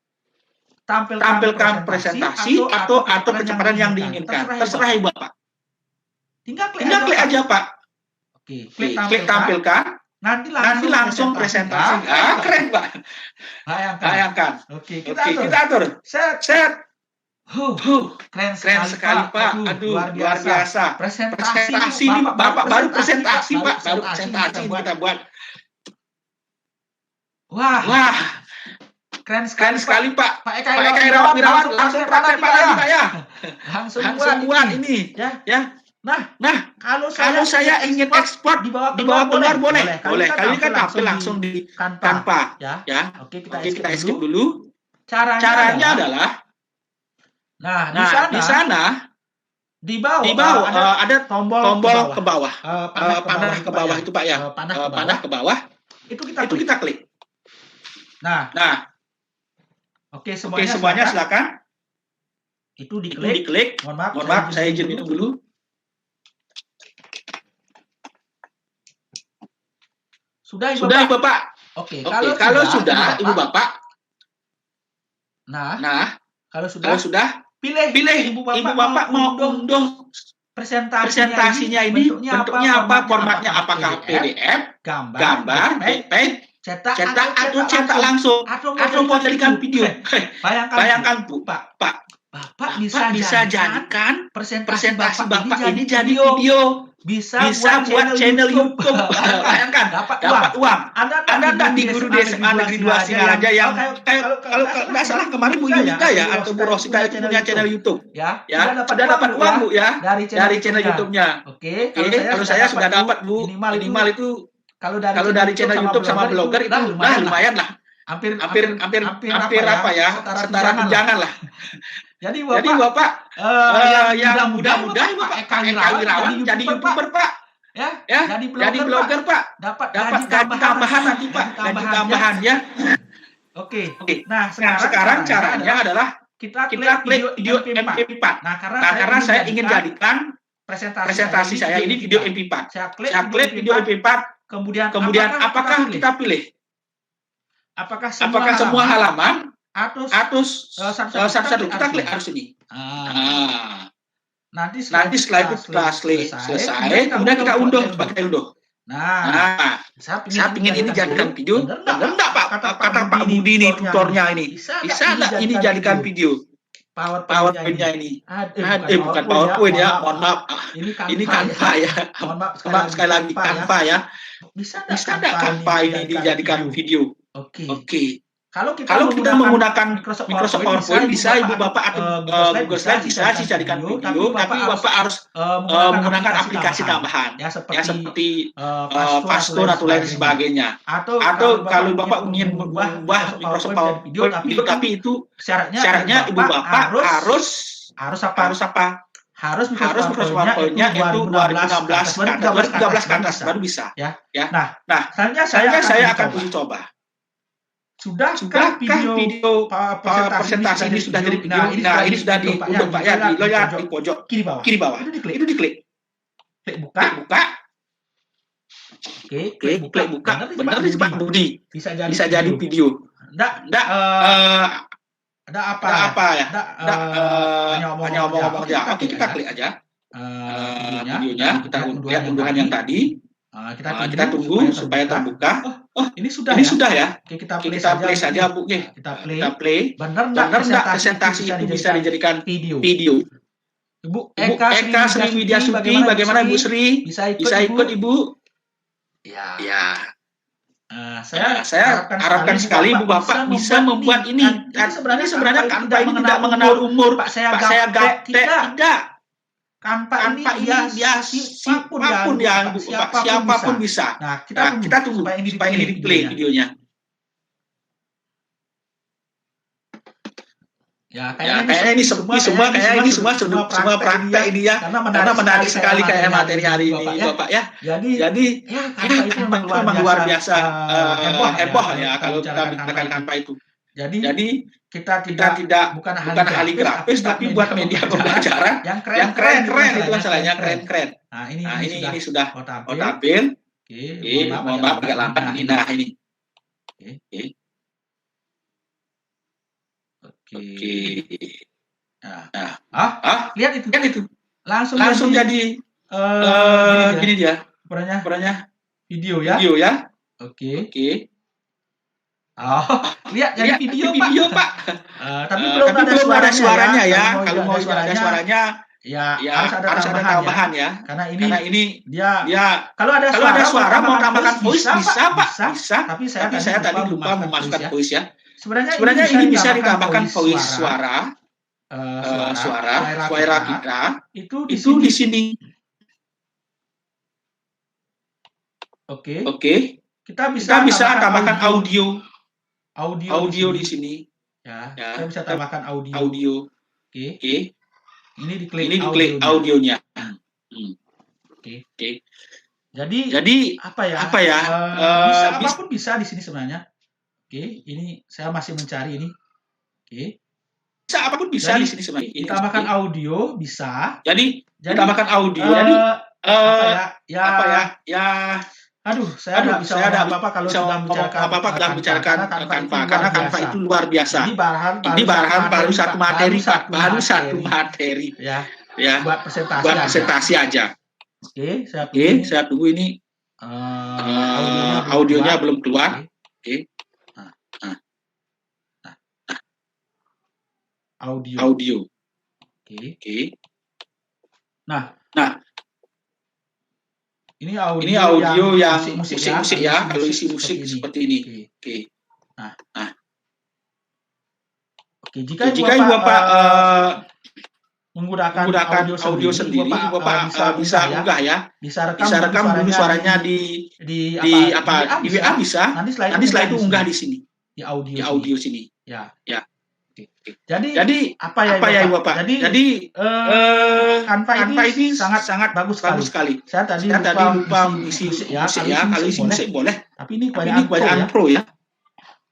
tampilkan presentasi atau kecepatan yang diinginkan. Terserah Ibu Bapak. Tinggal klik aja, Pak. Oke, klik tampilkan. Nanti langsung presentasi. Keren, Pak. Bayangkan. Oke, kita atur. Set. Keren sekali, Pak. Aduh, luar biasa. Presentasi ini Bapak baru presentasi, Pak. Baru presentasi kita buat. Wah. Keren sekali, Pak. Pak Eka Wirawan langsung praktek, Pak ya. Langsung buat ini. Ya. Nah, Kalau kalau saya ingin ekspor di bawah keluar boleh. Boleh. Kali ini kan tampil langsung di Canva. Ya. Oke, kita skip dulu. Caranya Caranya adalah, di sana di di bawah bawah ada tombol ke bawah. Panah ke bawah itu Pak ya. Panah ke bawah. Itu Kita klik. Nah, oke, semuanya silakan. Itu Itu diklik. Mohon maaf, saya izin minum dulu. Sudah Ibu Bapak. Oke, Kalau sudah Ibu Bapak. Nah, kalau sudah pilih Ibu Bapak mau unduh presentasinya ini bentuknya apa, formatnya apakah PDF, gambar, JPEG, cetak atau cetak langsung atau mau jadikan video. Bayangkan Bu, Bapak bisa jadikan presentasi Bapak ini jadi video. Bisa buat channel YouTube. Bayangkan dapat uang. Anda enggak di guru di SMA Negeri 2 Singaraja yang kalau nggak salah kemarin Bu Yunita ya atau Bu Rosita itu punya channel YouTube. Ya, sudah dapat uang Bu ya dari channel YouTube-nya. Oke, kalau saya sudah dapat Bu. Minimal itu kalau dari channel YouTube sama blogger itu lumayan lah. Hampir apa ya? Setara tunjangan lah. Jadi Bapak yang mudah-mudahan Bapak Eka Wirawan jadi YouTuber Pak. Ya, jadi blogger Pak. Dapat gaji tambahan nanti Pak. Gaji tambahan ya. Oke. Nah, sekarang caranya adalah kita klik video MP4. Nah, karena saya ingin jadikan presentasi saya ini video MP4. Saya klik video MP4. Kemudian apakah kita pilih? Apakah semua halaman atau satu-satu? Kita klik harus ini. Nanti setelah itu selesai, kemudian kita unduh. Saya ingin ini jadikan video. Benar enggak Pak? Kata Pak Budi ini tutornya ini. Bisa enggak ini jadikan video? PowerPoint-nya ini. Bukan PowerPoint ya, mohon maaf. Ini Canva ya. Mohon maaf sekali lagi Canva ya. Bisa enggak Canva ini dijadikan video? Oke. Kalau kita menggunakan Microsoft PowerPoint bisa Ibu Bapak atau Google Slide bisa jadikan video, tapi Bapak harus menggunakan aplikasi tambahan ya seperti Fastone atau lain sebagainya. Atau kalau Bapak ingin mengubah Microsoft PowerPoint video, tapi itu syaratnya Ibu Bapak harus apa? Harus Microsoft PowerPoint-nya itu 2016 ke atas baru bisa. Ya. Nah, selanjutnya saya akan uji coba. Sudahkah video presentasi ini sudah jadi video? Nah, ini sudah diunduh Pak ya, dilihat di pojok kiri bawah. Itu diklik. Klik buka. Oke, klik buka. Benar nih Pak Budi. Bisa jadi video. Ada apa ya? Hanya omong-omong aja. Oke, kita klik aja. Videonya kita lihat unduhan yang tadi. Kita tunggu supaya terbuka. Ini sudah ya. Oke, kita play saja Bu. Kita play. Benar enggak presentasi itu bisa dijadikan video? Ibu Eka Sri Widyasuti, bagaimana Ibu Sri? Bisa ikut Ibu? Ya. Saya harapkan sekali Ibu Bapak bisa membuat ini. Sebenarnya Canva ini tidak mengenal umur. Pak saya gaptek tidak. Canva ini ya siapapun ya, siapapun bisa. Nah, kita tunggu supaya ini di-play videonya. Ya, kayaknya ini semua praktek ini ya. Karena menarik sekali kayak materi hari ini Bapak ya. Jadi Canva itu memang luar biasa heboh ya kalau kita menggunakan Canva itu. Jadi kita tidak bukan ahli grafis tapi buat media pembelajaran yang keren itu masalahnya keren. Nah, ini sudah mau tampil. Oke, mohon maaf agak lambat ini. Nah, ini. Oke. Nah, lihat itu. Langsung jadi gini dia. Perannya video ya. Oke. Lihat jadi video Pak. Tapi belum ada suaranya ya. Kalau mau ada suaranya ya harus ada tambahan ya. Karena ini dia kalau ada suara mau tambahkan voice bisa Pak. Tapi saya tadi lupa memasukkan voice ya. Sebenarnya ini bisa ditambahkan voice suara kita. Itu di sini. Oke. Kita Kita bisa tambahkan audio di di sini. ya. Ya. Kita bisa tambahkan audio. Oke. Ini Ini diklik diklik audionya. Oke. Jadi apa ya? Bisa apapun bisa di sini sebenarnya. Oke, ini saya masih mencari ini. Oke. Bisa apapun bisa di sini sebenarnya. Ditambahkan audio bisa. Jadi ditambahkan audio. Ya. Aduh, saya tidak bisa ngomong apa-apa kalau sudah membicarakan Canva karena Canva itu luar biasa. Ini baru satu materi, Pak. Baru satu materi. Ya. Buat presentasi aja. Oke, saya tunggu ini. Audionya belum keluar. Oke. Audio. Oke. Nah, ini audio yang musik ya, kalau isi musik seperti ini. Oke. Oke, jika Ibu Bapak menggunakan audio sendiri, Bapak bisa unggah ya. Bisa rekam dulu suaranya di WA bisa. Nanti setelah itu unggah di sini. Di audio sini. Ya. Jadi apa ya Ibu Bapak? Jadi Canva ini sangat bagus sekali. Saya tadi lupa isi musik ya. Kalau isi musik boleh. Tapi ini kebanyakan pro ya.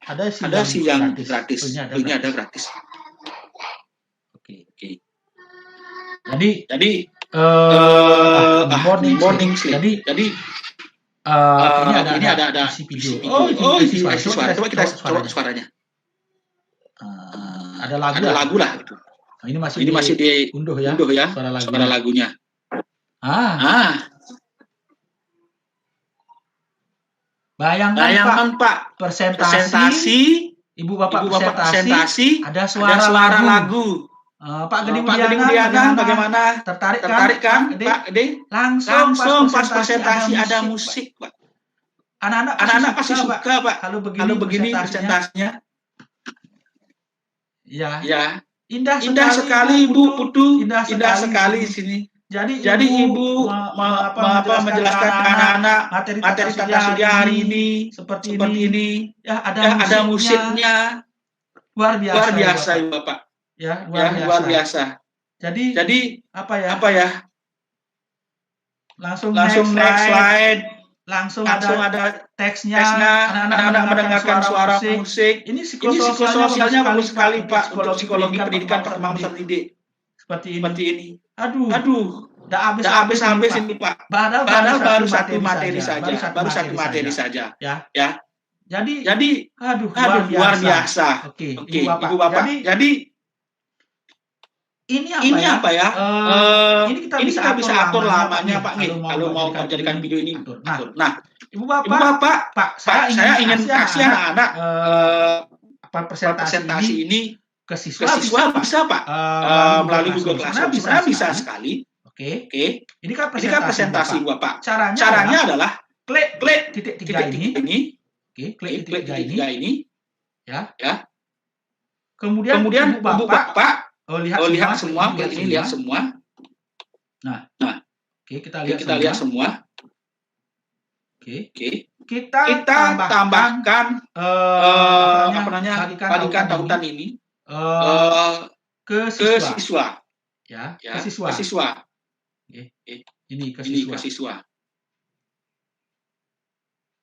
Ada sih yang gratis. Ini ada gratis. Oke. Jadi morning sleep. Jadi ini ada isi video. Isi suara. Coba kita coba suaranya. Ada lagu lah itu. Ini masih diunduh ya. Suara lagunya. Bayangkan Pak, presentasi Ibu Bapak presentasi ada suara lagu. Pak Gede Widiana bagaimana? Tertarik kan Pak Gede? Langsung pas presentasi ada musik, Pak. Anak-anak pasti suka, Pak. Kalau begini presentasinya. Ya. Indah sekali Ibu Putu. Indah sekali di sini. Jadi Ibu menjelaskan ke anak-anak materi tata surya hari ini seperti ini. Ya, ada musiknya. Luar biasa Ibu Bapak. Ya, luar biasa. Jadi apa ya? Langsung next slide. Langsung ada teksnya. Anak-anak mendengarkan suara musik. Ini psikososialnya bagus sekali Pak. Untuk psikologi pendidikan perkembangan pendidik. Seperti ini. Aduh. Udah habis ini Pak. Padahal baru satu materi saja. Ya. Jadi luar biasa. Oke, Ibu Bapak. Jadi ini apa ya? Ini kita bisa atur lamanya Pak nih kalau mau menjadikan video ini. Nah, Ibu Bapak, Pak, saya ingin kasih anak-anak presentasi ini ke siswa bisa Pak melalui Google Classroom. Sebenarnya bisa sekali. Oke. Ini kan presentasi Bapak. Caranya adalah klik titik tiga ini. Oke, klik titik tiga ini. Ya. Kemudian Ibu Bapak lihat semua. Lihat semua. Nah. Oke, kita lihat semua. Oke. Kita tambahkan bagikan tautan ini ke siswa. Ya, ke siswa. Ini ke siswa.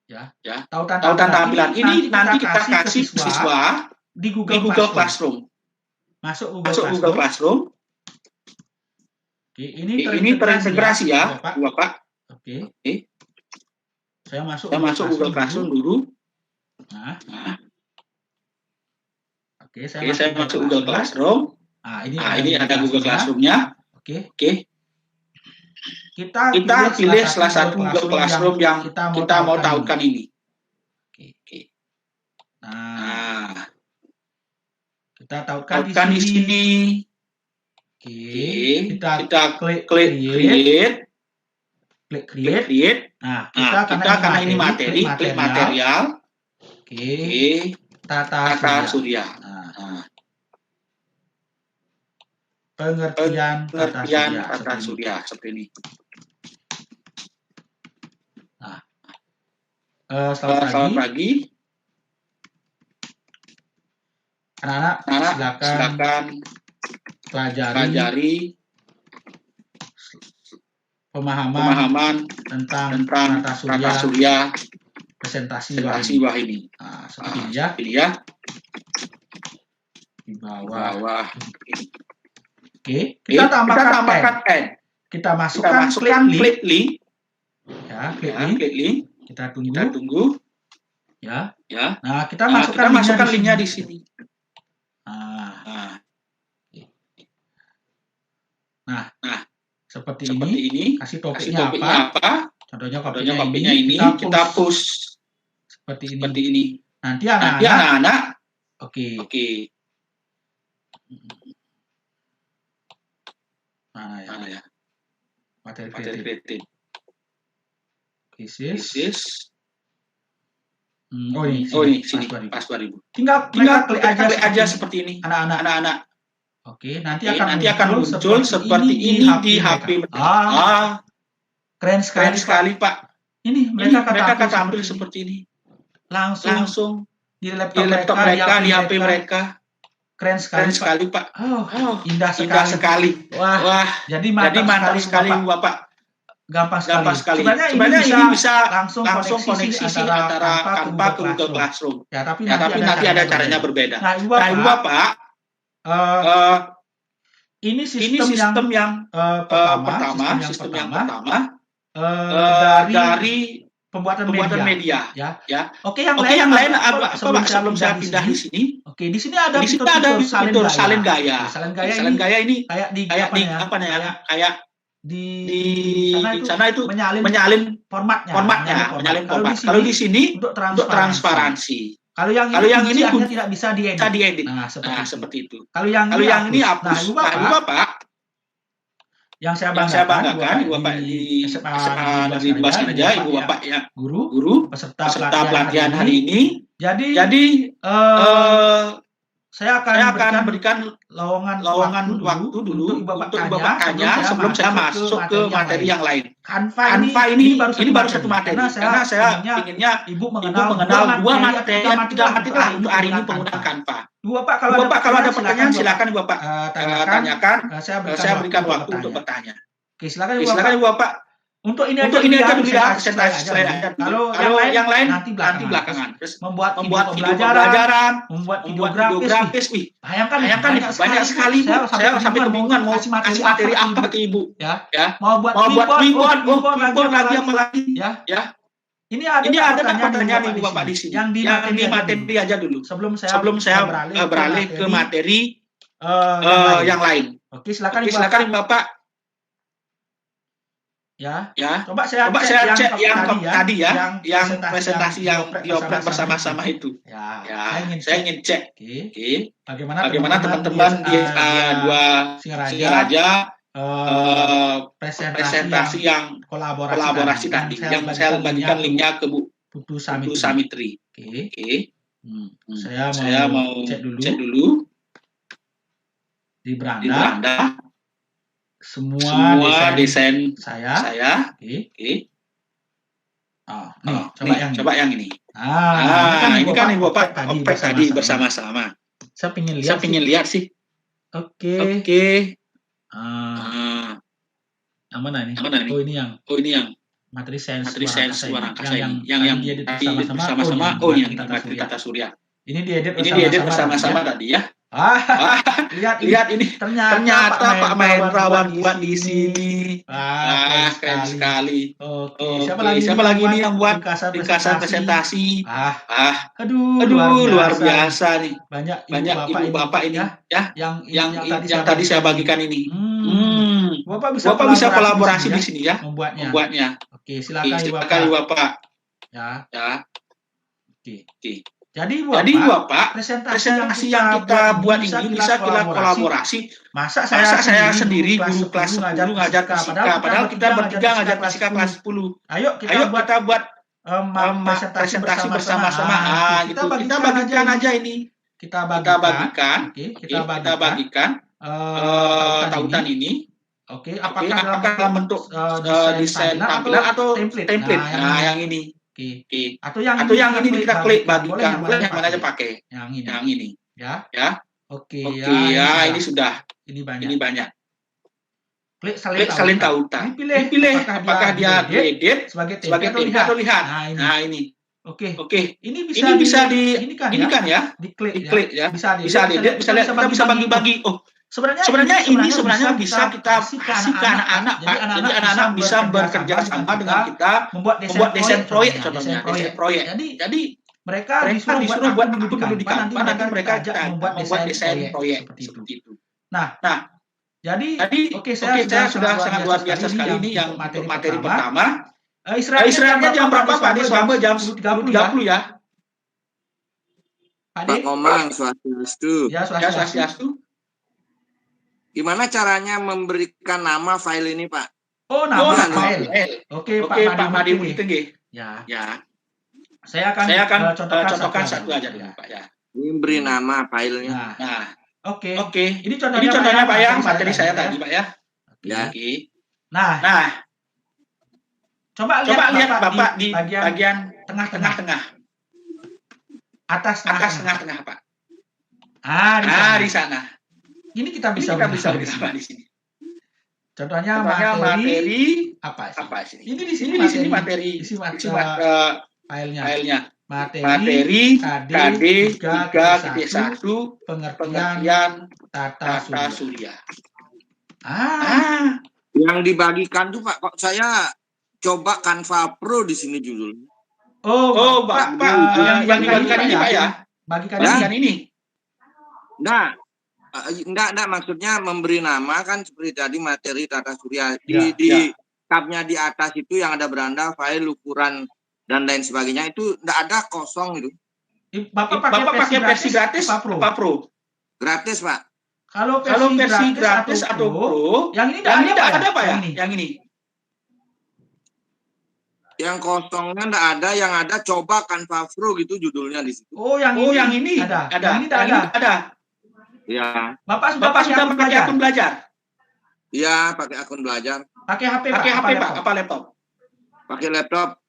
Ya. Tautan tampilan ini nanti kita kasih siswa di Google Classroom. Masuk Google Classroom. Oke, ini terintegrasi ya, Bapak. Oke. Saya masuk Google Classroom dulu. Nah. Oke, saya masuk Google Classroom. Ini ada Google Classroom-nya. Oke. Kita pilih salah satu Google Classroom yang kita mau tautkan ini. Oke. Nah, kita tautkan di sini. Oke. Kita klik create. Nah, karena ini materi, klik material. Oke. Tata surya. Pengertian tata surya seperti ini. Selamat pagi. Anak-anak Silakan pelajari pemahaman tentang tata surya presentasi bawah ini. Nah, seperti ini ya. Ini ya. Di bawah. Oke, Kita tambahkan N. Kita masukkan klik link. Ya, Klik link. Kita tunggu. Ya. Nah, kita masukkan linknya di sini. Nah, seperti ini. Kasih Kasih topiknya apa? Contohnya Contohnya ini kita push seperti ini. Nanti Nanti anak-anak Oke. Mana ya? Materi Materi kreatif. Krisis. Ini sini pas 2000. Tinggal Klik aja seperti ini. Anak-anak. Oke, nanti Nanti akan muncul seperti ini di HP. Keren sekali, Pak. Ini Mereka akan tampil seperti ini. Langsung di laptop mereka, di HP mereka. Keren sekali, Pak. Indah sekali. Wah, jadi mantap sekali, Bapak. Gampang sekali. Sebenarnya ini bisa langsung koneksi antara Canva ke Google Classroom. Ya, tapi nanti ada caranya berbeda. Nah, Ibu Bapak, ini sistem yang pertama dari pembuatan media. Ya. Oke, yang lain apa sebelum saya pindah di sini? Oke, di sini ada fitur salin gaya. Salin gaya ini kayak kayak di sana itu menyalin formatnya. Kalau di sini untuk transparansi. Kalau yang ini tidak bisa diedit. Nah, seperti itu. Kalau yang ini hapus. Nah, Ibu Bapak, yang saya banggakan, Ibu Bapak di SMA Negeri 12 aja, Ibu Bapak ya guru peserta pelatihan hari ini. Jadi saya akan berikan lowongan waktu dulu untuk Ibu Bapak tanya sebelum saya masuk ke materi yang lain. Canva ini baru satu materi karena saya inginnya Ibu mengenal dua materi yang tiga materi lah untuk hari ini penggunaan Canva. Ibu Bapak kalau ada pertanyaan silakan Ibu Bapak tanyakan. Saya berikan waktu untuk bertanya. Oke, silakan Ibu Bapak. Untuk ini aja dulu ya, presentasi slide aja. Kalau yang lain nanti belakangan. Terus membuat video pembelajaran, membuat video grafis. Bayangkan banyak sekali. Saya sampai kebingungan mau kasih materi apa ke Ibu. Ya. Mau buat reward lagi apa lagi. Ya. Ini ada pertanyaan Ibu Bapak di sini. Yang di materi aja dulu. Sebelum saya beralih ke materi yang lain. Oke, silakan Ibu Bapak. Ya. Coba saya cek yang tadi ya, yang presentasi yang dioprek bersama-sama itu. Ya. Saya ingin cek. Oke. Bagaimana teman-teman di SA2 Singaraja presentasi yang kolaborasi tadi, yang saya bagikan linknya ke Bu Putu Samitri. Oke. Saya mau cek dulu di beranda. Semua desain saya. Oke. Coba yang ini. Ini kan Ibu Bapak oprek tadi bersama-sama. Saya pengen lihat sih. Oke. Yang mana ini? Oh, ini yang materi sains luar angkasa ini. Yang diedit bersama-sama. Yang materi tata surya. Ini diedit bersama-sama tadi ya. Lihat ini. Ternyata Pak Mahendrawan buat di sini. Keren sekali. Oke. Siapa lagi ini yang buat ringkasan presentasi? Aduh, luar biasa nih. Banyak Ibu Bapak ini ya. Yang tadi saya bagikan ini. Bapak bisa kolaborasi di sini ya. Membuatnya. Oke, silakan Ibu Bapak. Ya. Oke. Jadi Bapak, presentasi yang kita buat ini bisa kita kolaborasi. Masa saya sendiri guru kelas 10 ngajar fisika, padahal kita bertiga ngajar fisika kelas 10. Ayo kita buat presentasi bersama-sama. Kita bagikan aja ini. Kita bagikan tautan ini. Oke, apakah dalam bentuk desain tampilan atau template? Yang ini. Oke. Atau yang ini kita klik bagikan, boleh yang mana aja pakai. Yang ini. Ya. Oke. Ya, ini sudah. Ini Ini banyak. Klik salin tautan. Dipilih apakah dia diedit sebagai template atau lihat. Nah, ini. Oke. Ini bisa ini kan ya. Diklik ya. Bisa diedit, bisa lihat, kita bisa bagi-bagi. Oh, sebenarnya ini bisa kita kasih ke anak-anak, Pak. Jadi anak-anak bisa bekerja sama dengan kita membuat desain proyek contohnya, desain proyek. Jadi mereka disuruh buat akun dulu di Canva, nanti mereka membuat desain proyek seperti itu. Nah, jadi saya sudah sangat luar biasa sekali ini yang untuk materi pertama. Istirahatnya jam berapa, Pak? Selama jam 10.30 ya. Pak Komang, Swastiastu. Ya, Swastiastu. Gimana caranya memberikan nama file ini, Pak? Oh, nama file. Oke, Pak Madi itu nggih. Ya. Saya akan contohkan satu aja dulu, Pak ya. Ini beri nama filenya. Nah. Oke. Ini contohnya Pak ya, materi saya tadi, Pak ya. Oke. Nah. Coba lihat Bapak di bagian tengah. Atas tengah, Pak. Di sana. Ini kita bisa di sini. Contohnya materi apa sini? Ini di sini materi. Filenya. Materi KD 3.1 pengertian tata surya. Yang dibagikan tuh Pak, kok saya coba Canva Pro di sini judulnya. Oh, Pak, yang dibagikan ini Pak ya? Bagikan ini. Enggak, maksudnya memberi nama kan seperti tadi materi tata surya. Di tabnya di atas itu yang ada beranda, file, ukuran, dan lain sebagainya itu enggak ada kosong itu. Bapak pakai versi gratis apa Pro? Gratis, Pak. Kalau versi gratis atau Pro, yang ini enggak ada Pak ya? Yang ini. Yang kosongnya enggak ada, yang ada coba Canva Pro gitu judulnya di situ. Oh, yang ini ada. Yang ini ada. Ya. Bapak sudah pakai akun belajar? Iya, pakai akun belajar. Pakai HP, Pak? Apa laptop? Pakai laptop.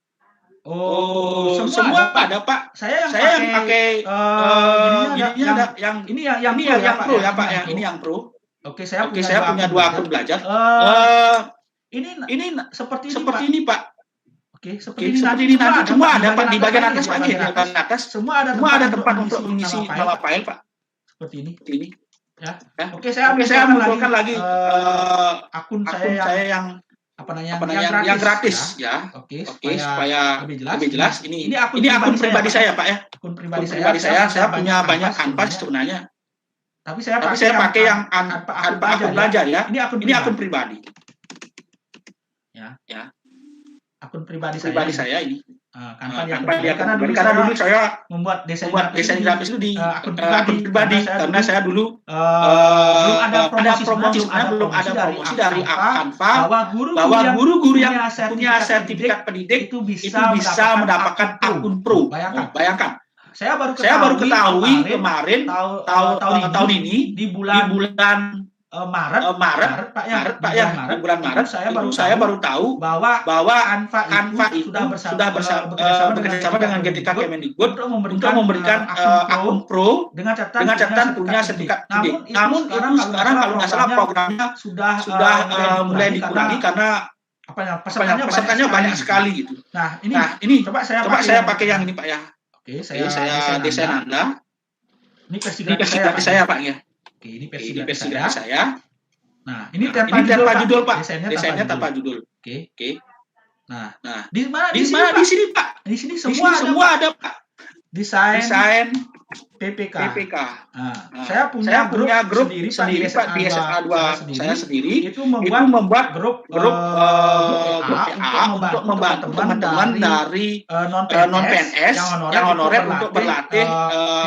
Oh, semua ada, Pak. Saya yang pakai yang Pro ya, Pak ya. Ini yang Pro. Oke, saya punya 2 akun belajar. Ini seperti ini, Pak. Oke, seperti ini nanti semua ada Pak di bagian atas Pak. Di bagian atas semua ada tempat untuk mengisi nama file, Pak. Seperti ini. Ya. Oke, saya mengumpulkan lagi akun saya yang yang gratis ya. Oke, supaya lebih jelas. Ini akun pribadi saya, Pak ya. Akun pribadi saya punya banyak kanvas sebenarnya. Tapi saya pakai yang akun belajar ya. Ini akun pribadi. Ya. Akun pribadi saya ini. Karena dulu saya membuat desain grafis itu di akun pribadi karena saya dulu belum ada promosi dari Canva bahwa guru-guru yang punya sertifikat pendidik itu bisa mendapatkan akun Pro. Bayangkan. Saya baru ketahui kemarin tahun ini di bulan Maret, Pak ya. Bulan Maret saya baru tahu bahwa Canva itu sudah bekerjasama dengan GTK Kemendikbud untuk memberikan akun Pro dengan catatan punya sertifikat pendidik. Namun itu sekarang kalau nggak salah programnya sudah mulai dikurangi karena pesertanya banyak sekali gitu. Nah, ini coba saya pakai yang ini Pak ya. Oke, saya desain Anda. Ini versi gratis saya Pak ya. Oke, ini versi gratis saya. Nah, ini tanpa judul Pak. Desainnya tanpa judul. Oke. Nah, di mana? Di sini Pak. Di sini semua ada Pak. Desain PPK. Saya punya grup sendiri Pak di SMA 2 saya sendiri. Itu membuat grup untuk membantu teman-teman dari non PNS yang honorer untuk berlatih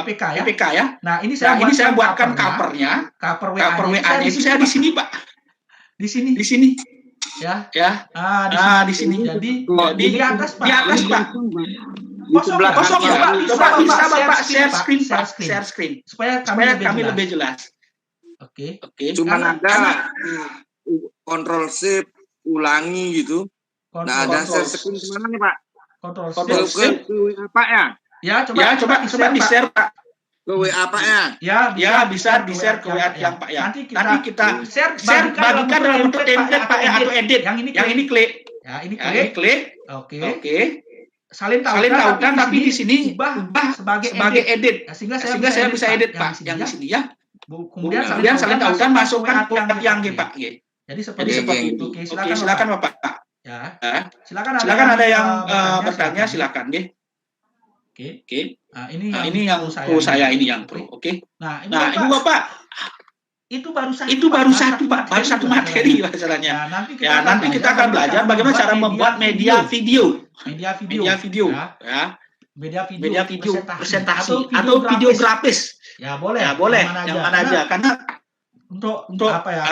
PPK ya. Nah, ini saya buatkan covernya. Cover WA-nya itu saya di sini Pak. Di sini. Ya. Di sini. Jadi di atas Pak. Di atas Pak. Kosong ya, bisa Bapak share screen supaya kami lebih jelas. Oke. Cuma ada Ctrl Shift ulangi gitu. Nggak ada share screen gimana nih Pak? Ctrl ke WA Pak ya? Ya, coba di-share Pak. Ke WA Pak ya? Ya, bisa di-share ke WA yang Pak ya. Nanti kita share bagikan dalam bentuk template Pak ya, atau edit. Yang ini klik. Ya, ini klik. Oke. Salin tautan tapi di sini ubah sebagai edit. Ya, sehingga saya bisa edit Pak yang di sini ya. Kemudian salin tautan masukkan yang Pak. Jadi seperti itu. Oke, silakan Bapak. Ya. Silakan ada yang bertanya, silakan nggih. Oke. Nah, ini yang pro saya ini yang pro. Oke. Nah, Ibu Bapak, itu baru satu Pak, baru satu materi masalahnya. Nanti kita akan belajar bagaimana cara membuat media video. Ya. Media video presentasi atau video grafis. Ya, boleh. Yang mana aja. Karena untuk apa ya?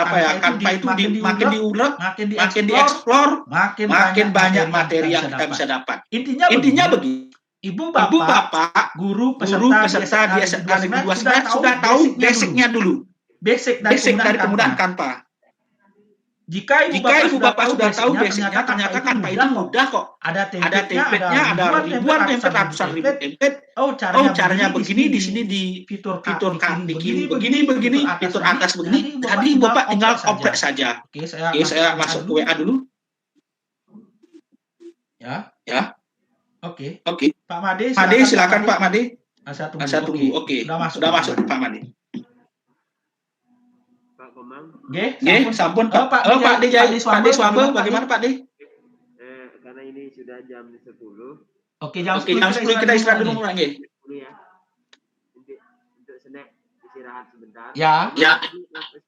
Kanva itu makin diulek, makin dieksplor, makin banyak materi yang kita bisa dapat. Intinya begini. Ibu bapak, guru peserta di SMA 2029 sudah tahu basicnya dulu. Basic dari penggunaan Canva. Jika ibu bapak sudah tahu basicnya, ternyata Canva itu mudah kok. Ada template-nya, ada ribuan template, ratusan ribu template. Caranya begini, di sini di fitur begini, fitur atas begini. Jadi bapak tinggal oprek saja. Oke, saya masuk ke WA dulu. Ya. Oke. Pak Made, silakan Pak Made. Saya tunggu. Oke. Sudah masuk Pak Made. Pak Komang. Sampun Pak Dijai Swambe, bagaimana Pak De? Karena ini sudah jam 10. Oke, jam 10 kita istirahat dulu nggih. Ya. Untuk snack istirahat sebentar. Ya.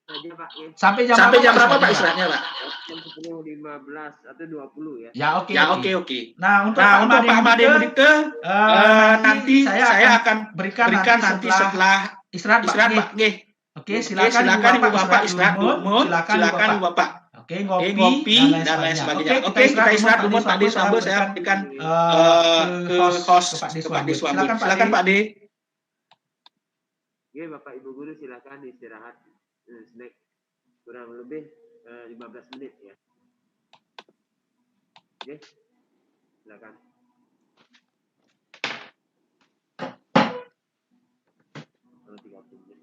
Saja Pak ya. Sampai jam berapa Pak istirahatnya Pak? Jam 10.15 atau 20 ya. Ya, oke. Nah, untuk Pak Made Mudike nanti saya akan berikan nanti setelah istirahat Pak nggih. Oke, silakan Ibu Bapak istirahat dulu. Silakan Ibu Bapak. Oke, ngopi dan lain sebagainya. Oke, kita istirahat dulu Pak De Swambe, saya berikan ke host Pak De Swambe. Silakan Pak De. Oke, Bapak Ibu guru silakan istirahat snack kurang lebih 15 menit ya. Oke. Silakan. Kalau 30 menit.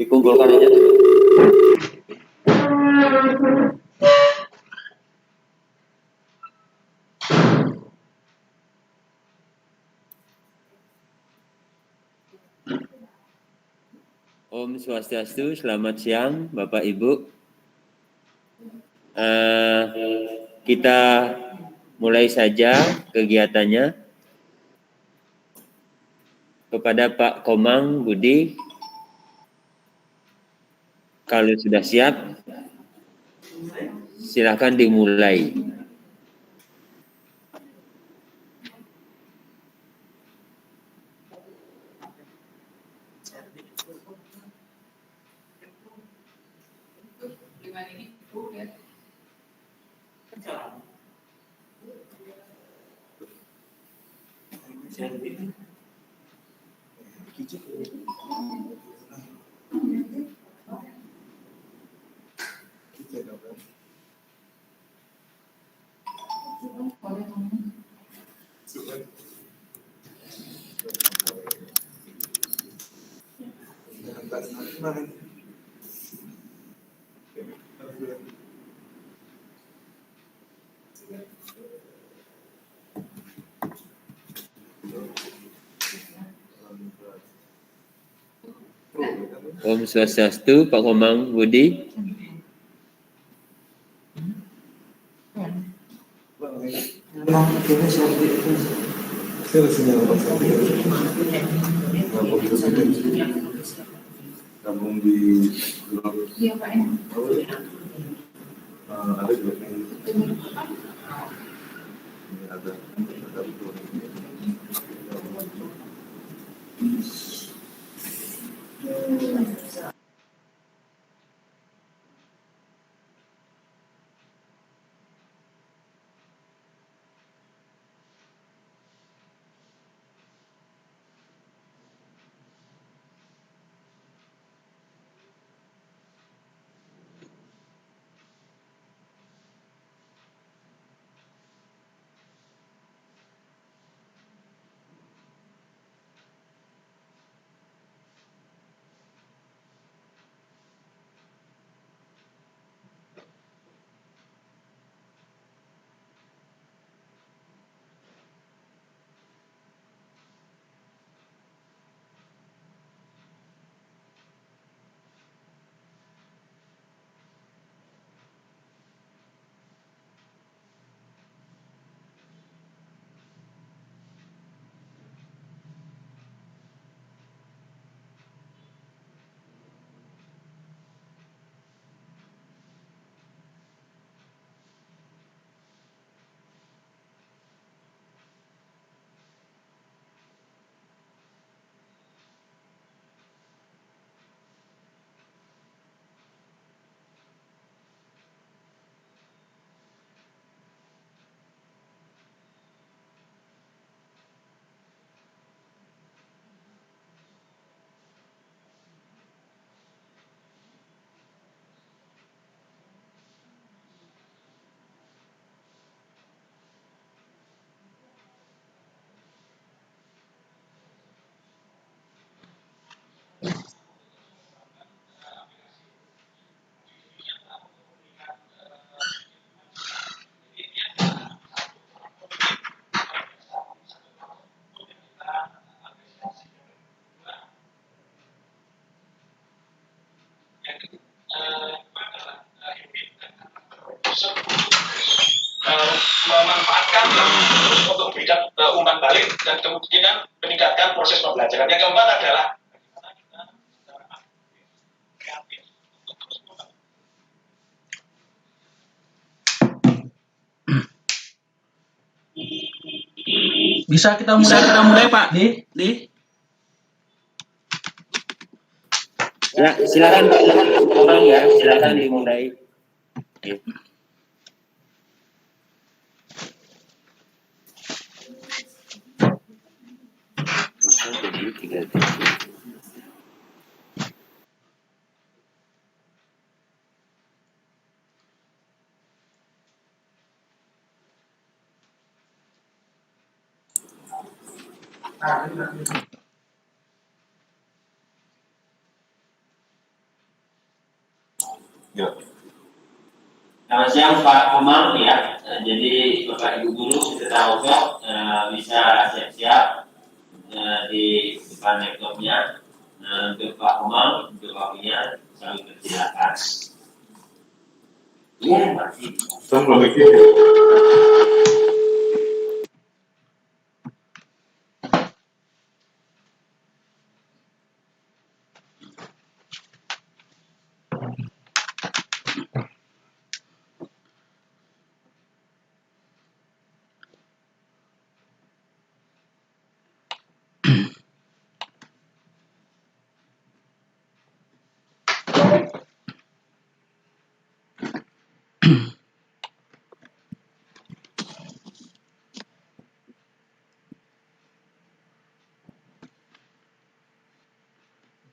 Dikumpulkan aja. Om Swastiastu, selamat siang Bapak Ibu. Kita mulai saja kegiatannya. Kepada Pak Komang Budi, kalau sudah siap, silakan dimulai. Om Swastiastu, Pak Komang Budi. Gabung di grup. Iya, Pak. Ada juga ini ada memanfaatkan terus untuk memberikan umpan balik dan kemungkinan meningkatkan proses pembelajaran. Yang keempat adalah bisa kita mulai Pak. Silakan Pak Komang ya, silakan dimulai. Oke. ya. Selamat siang Pak Komang ya. Jadi Bapak Ibu Guru sudah tahu kok, bisa siap-siap di depan laptopnya. Untuk Pak Komang, untuk waktunya kami persilakan. Iya masih. Assalamualaikum.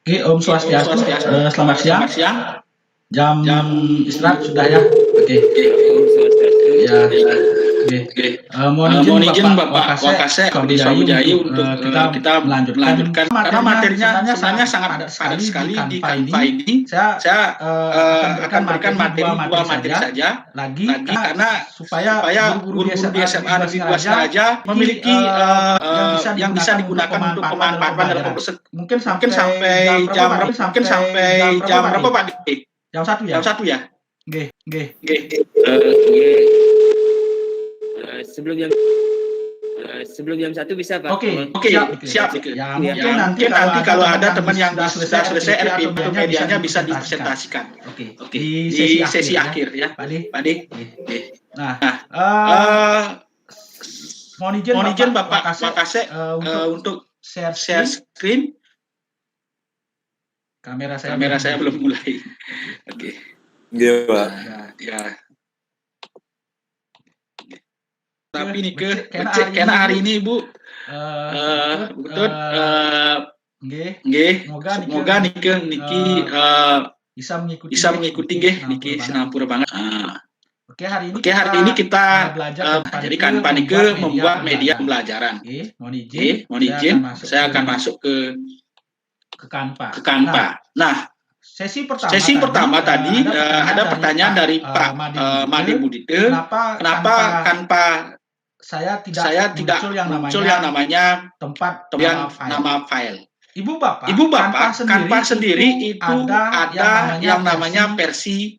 Oke, Om Swastiastu, selamat siang. Jam istirahat sudah ya. Oke. Ya. Oke. Mohon izin Bapak Wakase Abdi Sabujayi untuk kita melanjutkan karena materinya sebenarnya sangat padat sekali di Kanva ini. Saya akan berikan dua materi saja lagi karena supaya guru-guru di SMA Negeri 2 Singaraja memiliki yang bisa digunakan untuk pemanfaatan dalam mungkin sampai jam berapa Pak? Jam 1 ya? Jam 1 ya? Oke. Sebelum jam 1 bisa Pak? Oke, siap. Ya, mungkin nanti kalau ada teman yang sudah selesai RPP medianya bisa dipresentasikan. Oke. Di sesi akhir ya. Pak De. Nah, mohon izin Bapak Wakase untuk share screen. Kamera saya belum mulai. Oke. Iya, Pak. Ya. Tapi nih karena hari ini Bu betul semoga niki bisa mengikuti niki sinampura banget. Oke, hari ini kita jadi Kanva niki membuat media pembelajaran. Mohon izin saya akan masuk ke Kanva. Nah, sesi pertama tadi ada pertanyaan dari Pak Made Budite. Kenapa Kanva saya tidak muncul yang namanya tempat nama file. Ibu Bapak Kanva sendiri itu ada yang namanya versi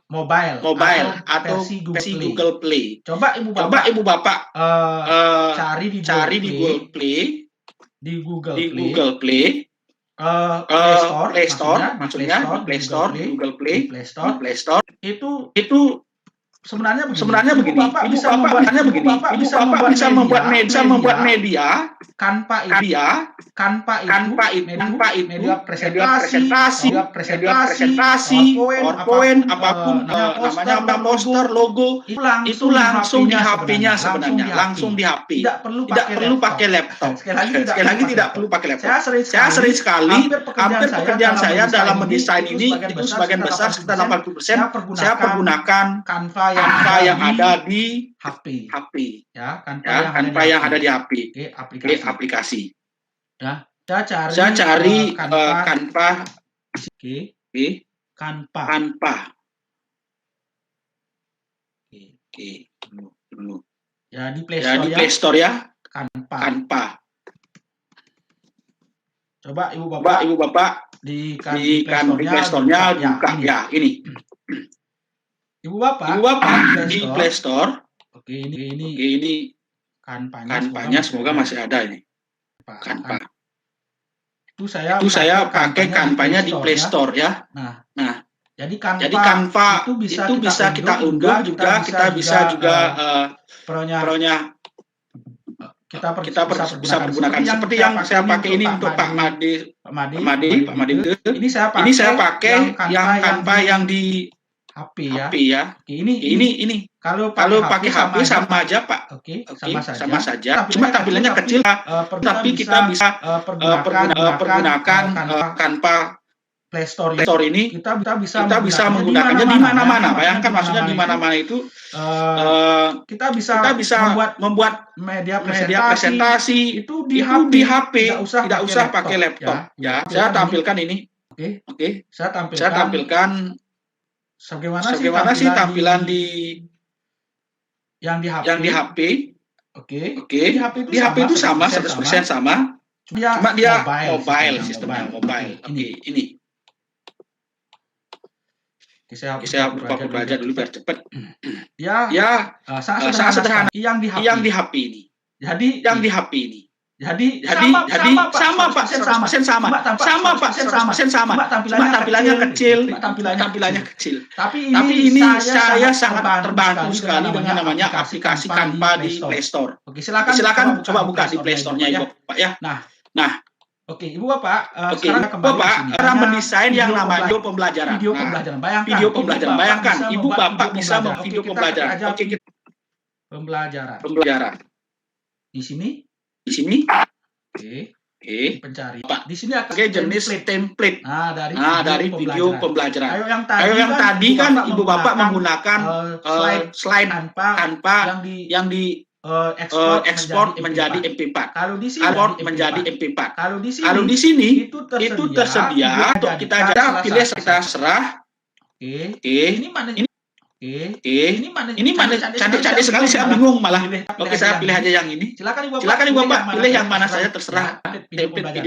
mobile atau versi Google Play. Coba Ibu Bapak cari di Google Play. Di Google Play, Play Store, Google Play, Play Store itu sebenarnya begini. Ibu Bapak bisa membuat media Kanva itu media presentasi, PowerPoint, apapun namanya poster, logo itu langsung di HP-nya sebenarnya, langsung di HP. Tidak perlu pakai laptop. Sekali lagi tidak perlu pakai laptop. Saya sering sekali hampir pekerjaan saya dalam mendesain ini itu sebagian besar sekitar 80% saya pergunakan Kanva yang ada di HP. Kanva yang ada di HP. Aplikasi. Saya cari Kanva. Kanva. Dulu. Ya di Play Store ya. Kanva. Coba Ibu Bapak di Play Store-nya buka ya ini. Ibu Bapak di Play Store. Oke, ini Kanvanya semoga masih ada ini. Kanva. Itu saya pakai Kanvanya di Play Store ya. Nah, jadi Kanva itu bisa kita unduh juga, kita bisa juga kita bisa pergunakan seperti yang saya pakai ini untuk Pak Made. Ini saya pakai yang Kanva yang di HP ya. Ini kalau pakai HP sama aja Pak. Oke, sama saja. Cuma tampilannya kecil, tapi kita bisa pergunakan Kanva Play Store ini. Kita bisa menggunakannya di mana-mana. Bayangkan maksudnya di mana-mana itu kita bisa membuat media presentasi itu di HP. Tidak usah pakai laptop. Ya, saya tampilkan ini. Oke. Saya tampilkan Bagaimana sih tampilan yang di HP? Oke. Di HP itu sama, 100% sama. Cuma dia mobile sistemnya, mobile. Oke, ini. Saya buka belajar dulu biar cepat. Ya, sangat sederhana. Yang di HP ini. Yang di HP ini. Jadi sama Pak, 100% sama. Sama Pak, 100% sama. Cuma tampilannya kecil. Tapi ini saya sangat terbantu sekali dengan namanya aplikasi Kanva di Play Store. Oke, silakan coba buka di Play Store-nya Ibu Bapak ya. Nah, oke, Ibu Bapak, sekarang Bapak mendesain yang namanya video pembelajaran. Bayangkan, Ibu Bapak bisa membuat video pembelajaran. Oke, pembelajaran. Di sini. Oke. Oke. pencari. Pak. Di sini akan Jenis template. Nah, Dari video pembelajaran. Kayak yang tadi kan Ibu Bapak menggunakan slide tanpa yang di ekspor menjadi MP4. Kalau di sini menjadi MP4. Kalau di sini itu tersedia untuk kita pilih serah. Oke. Ini mana? Ini mana? Cantik sekali, saya bingung malah. Oke, saya pilih aja yang ini. Silakan Ibu Bapak pilih yang mana saja terserah. Template video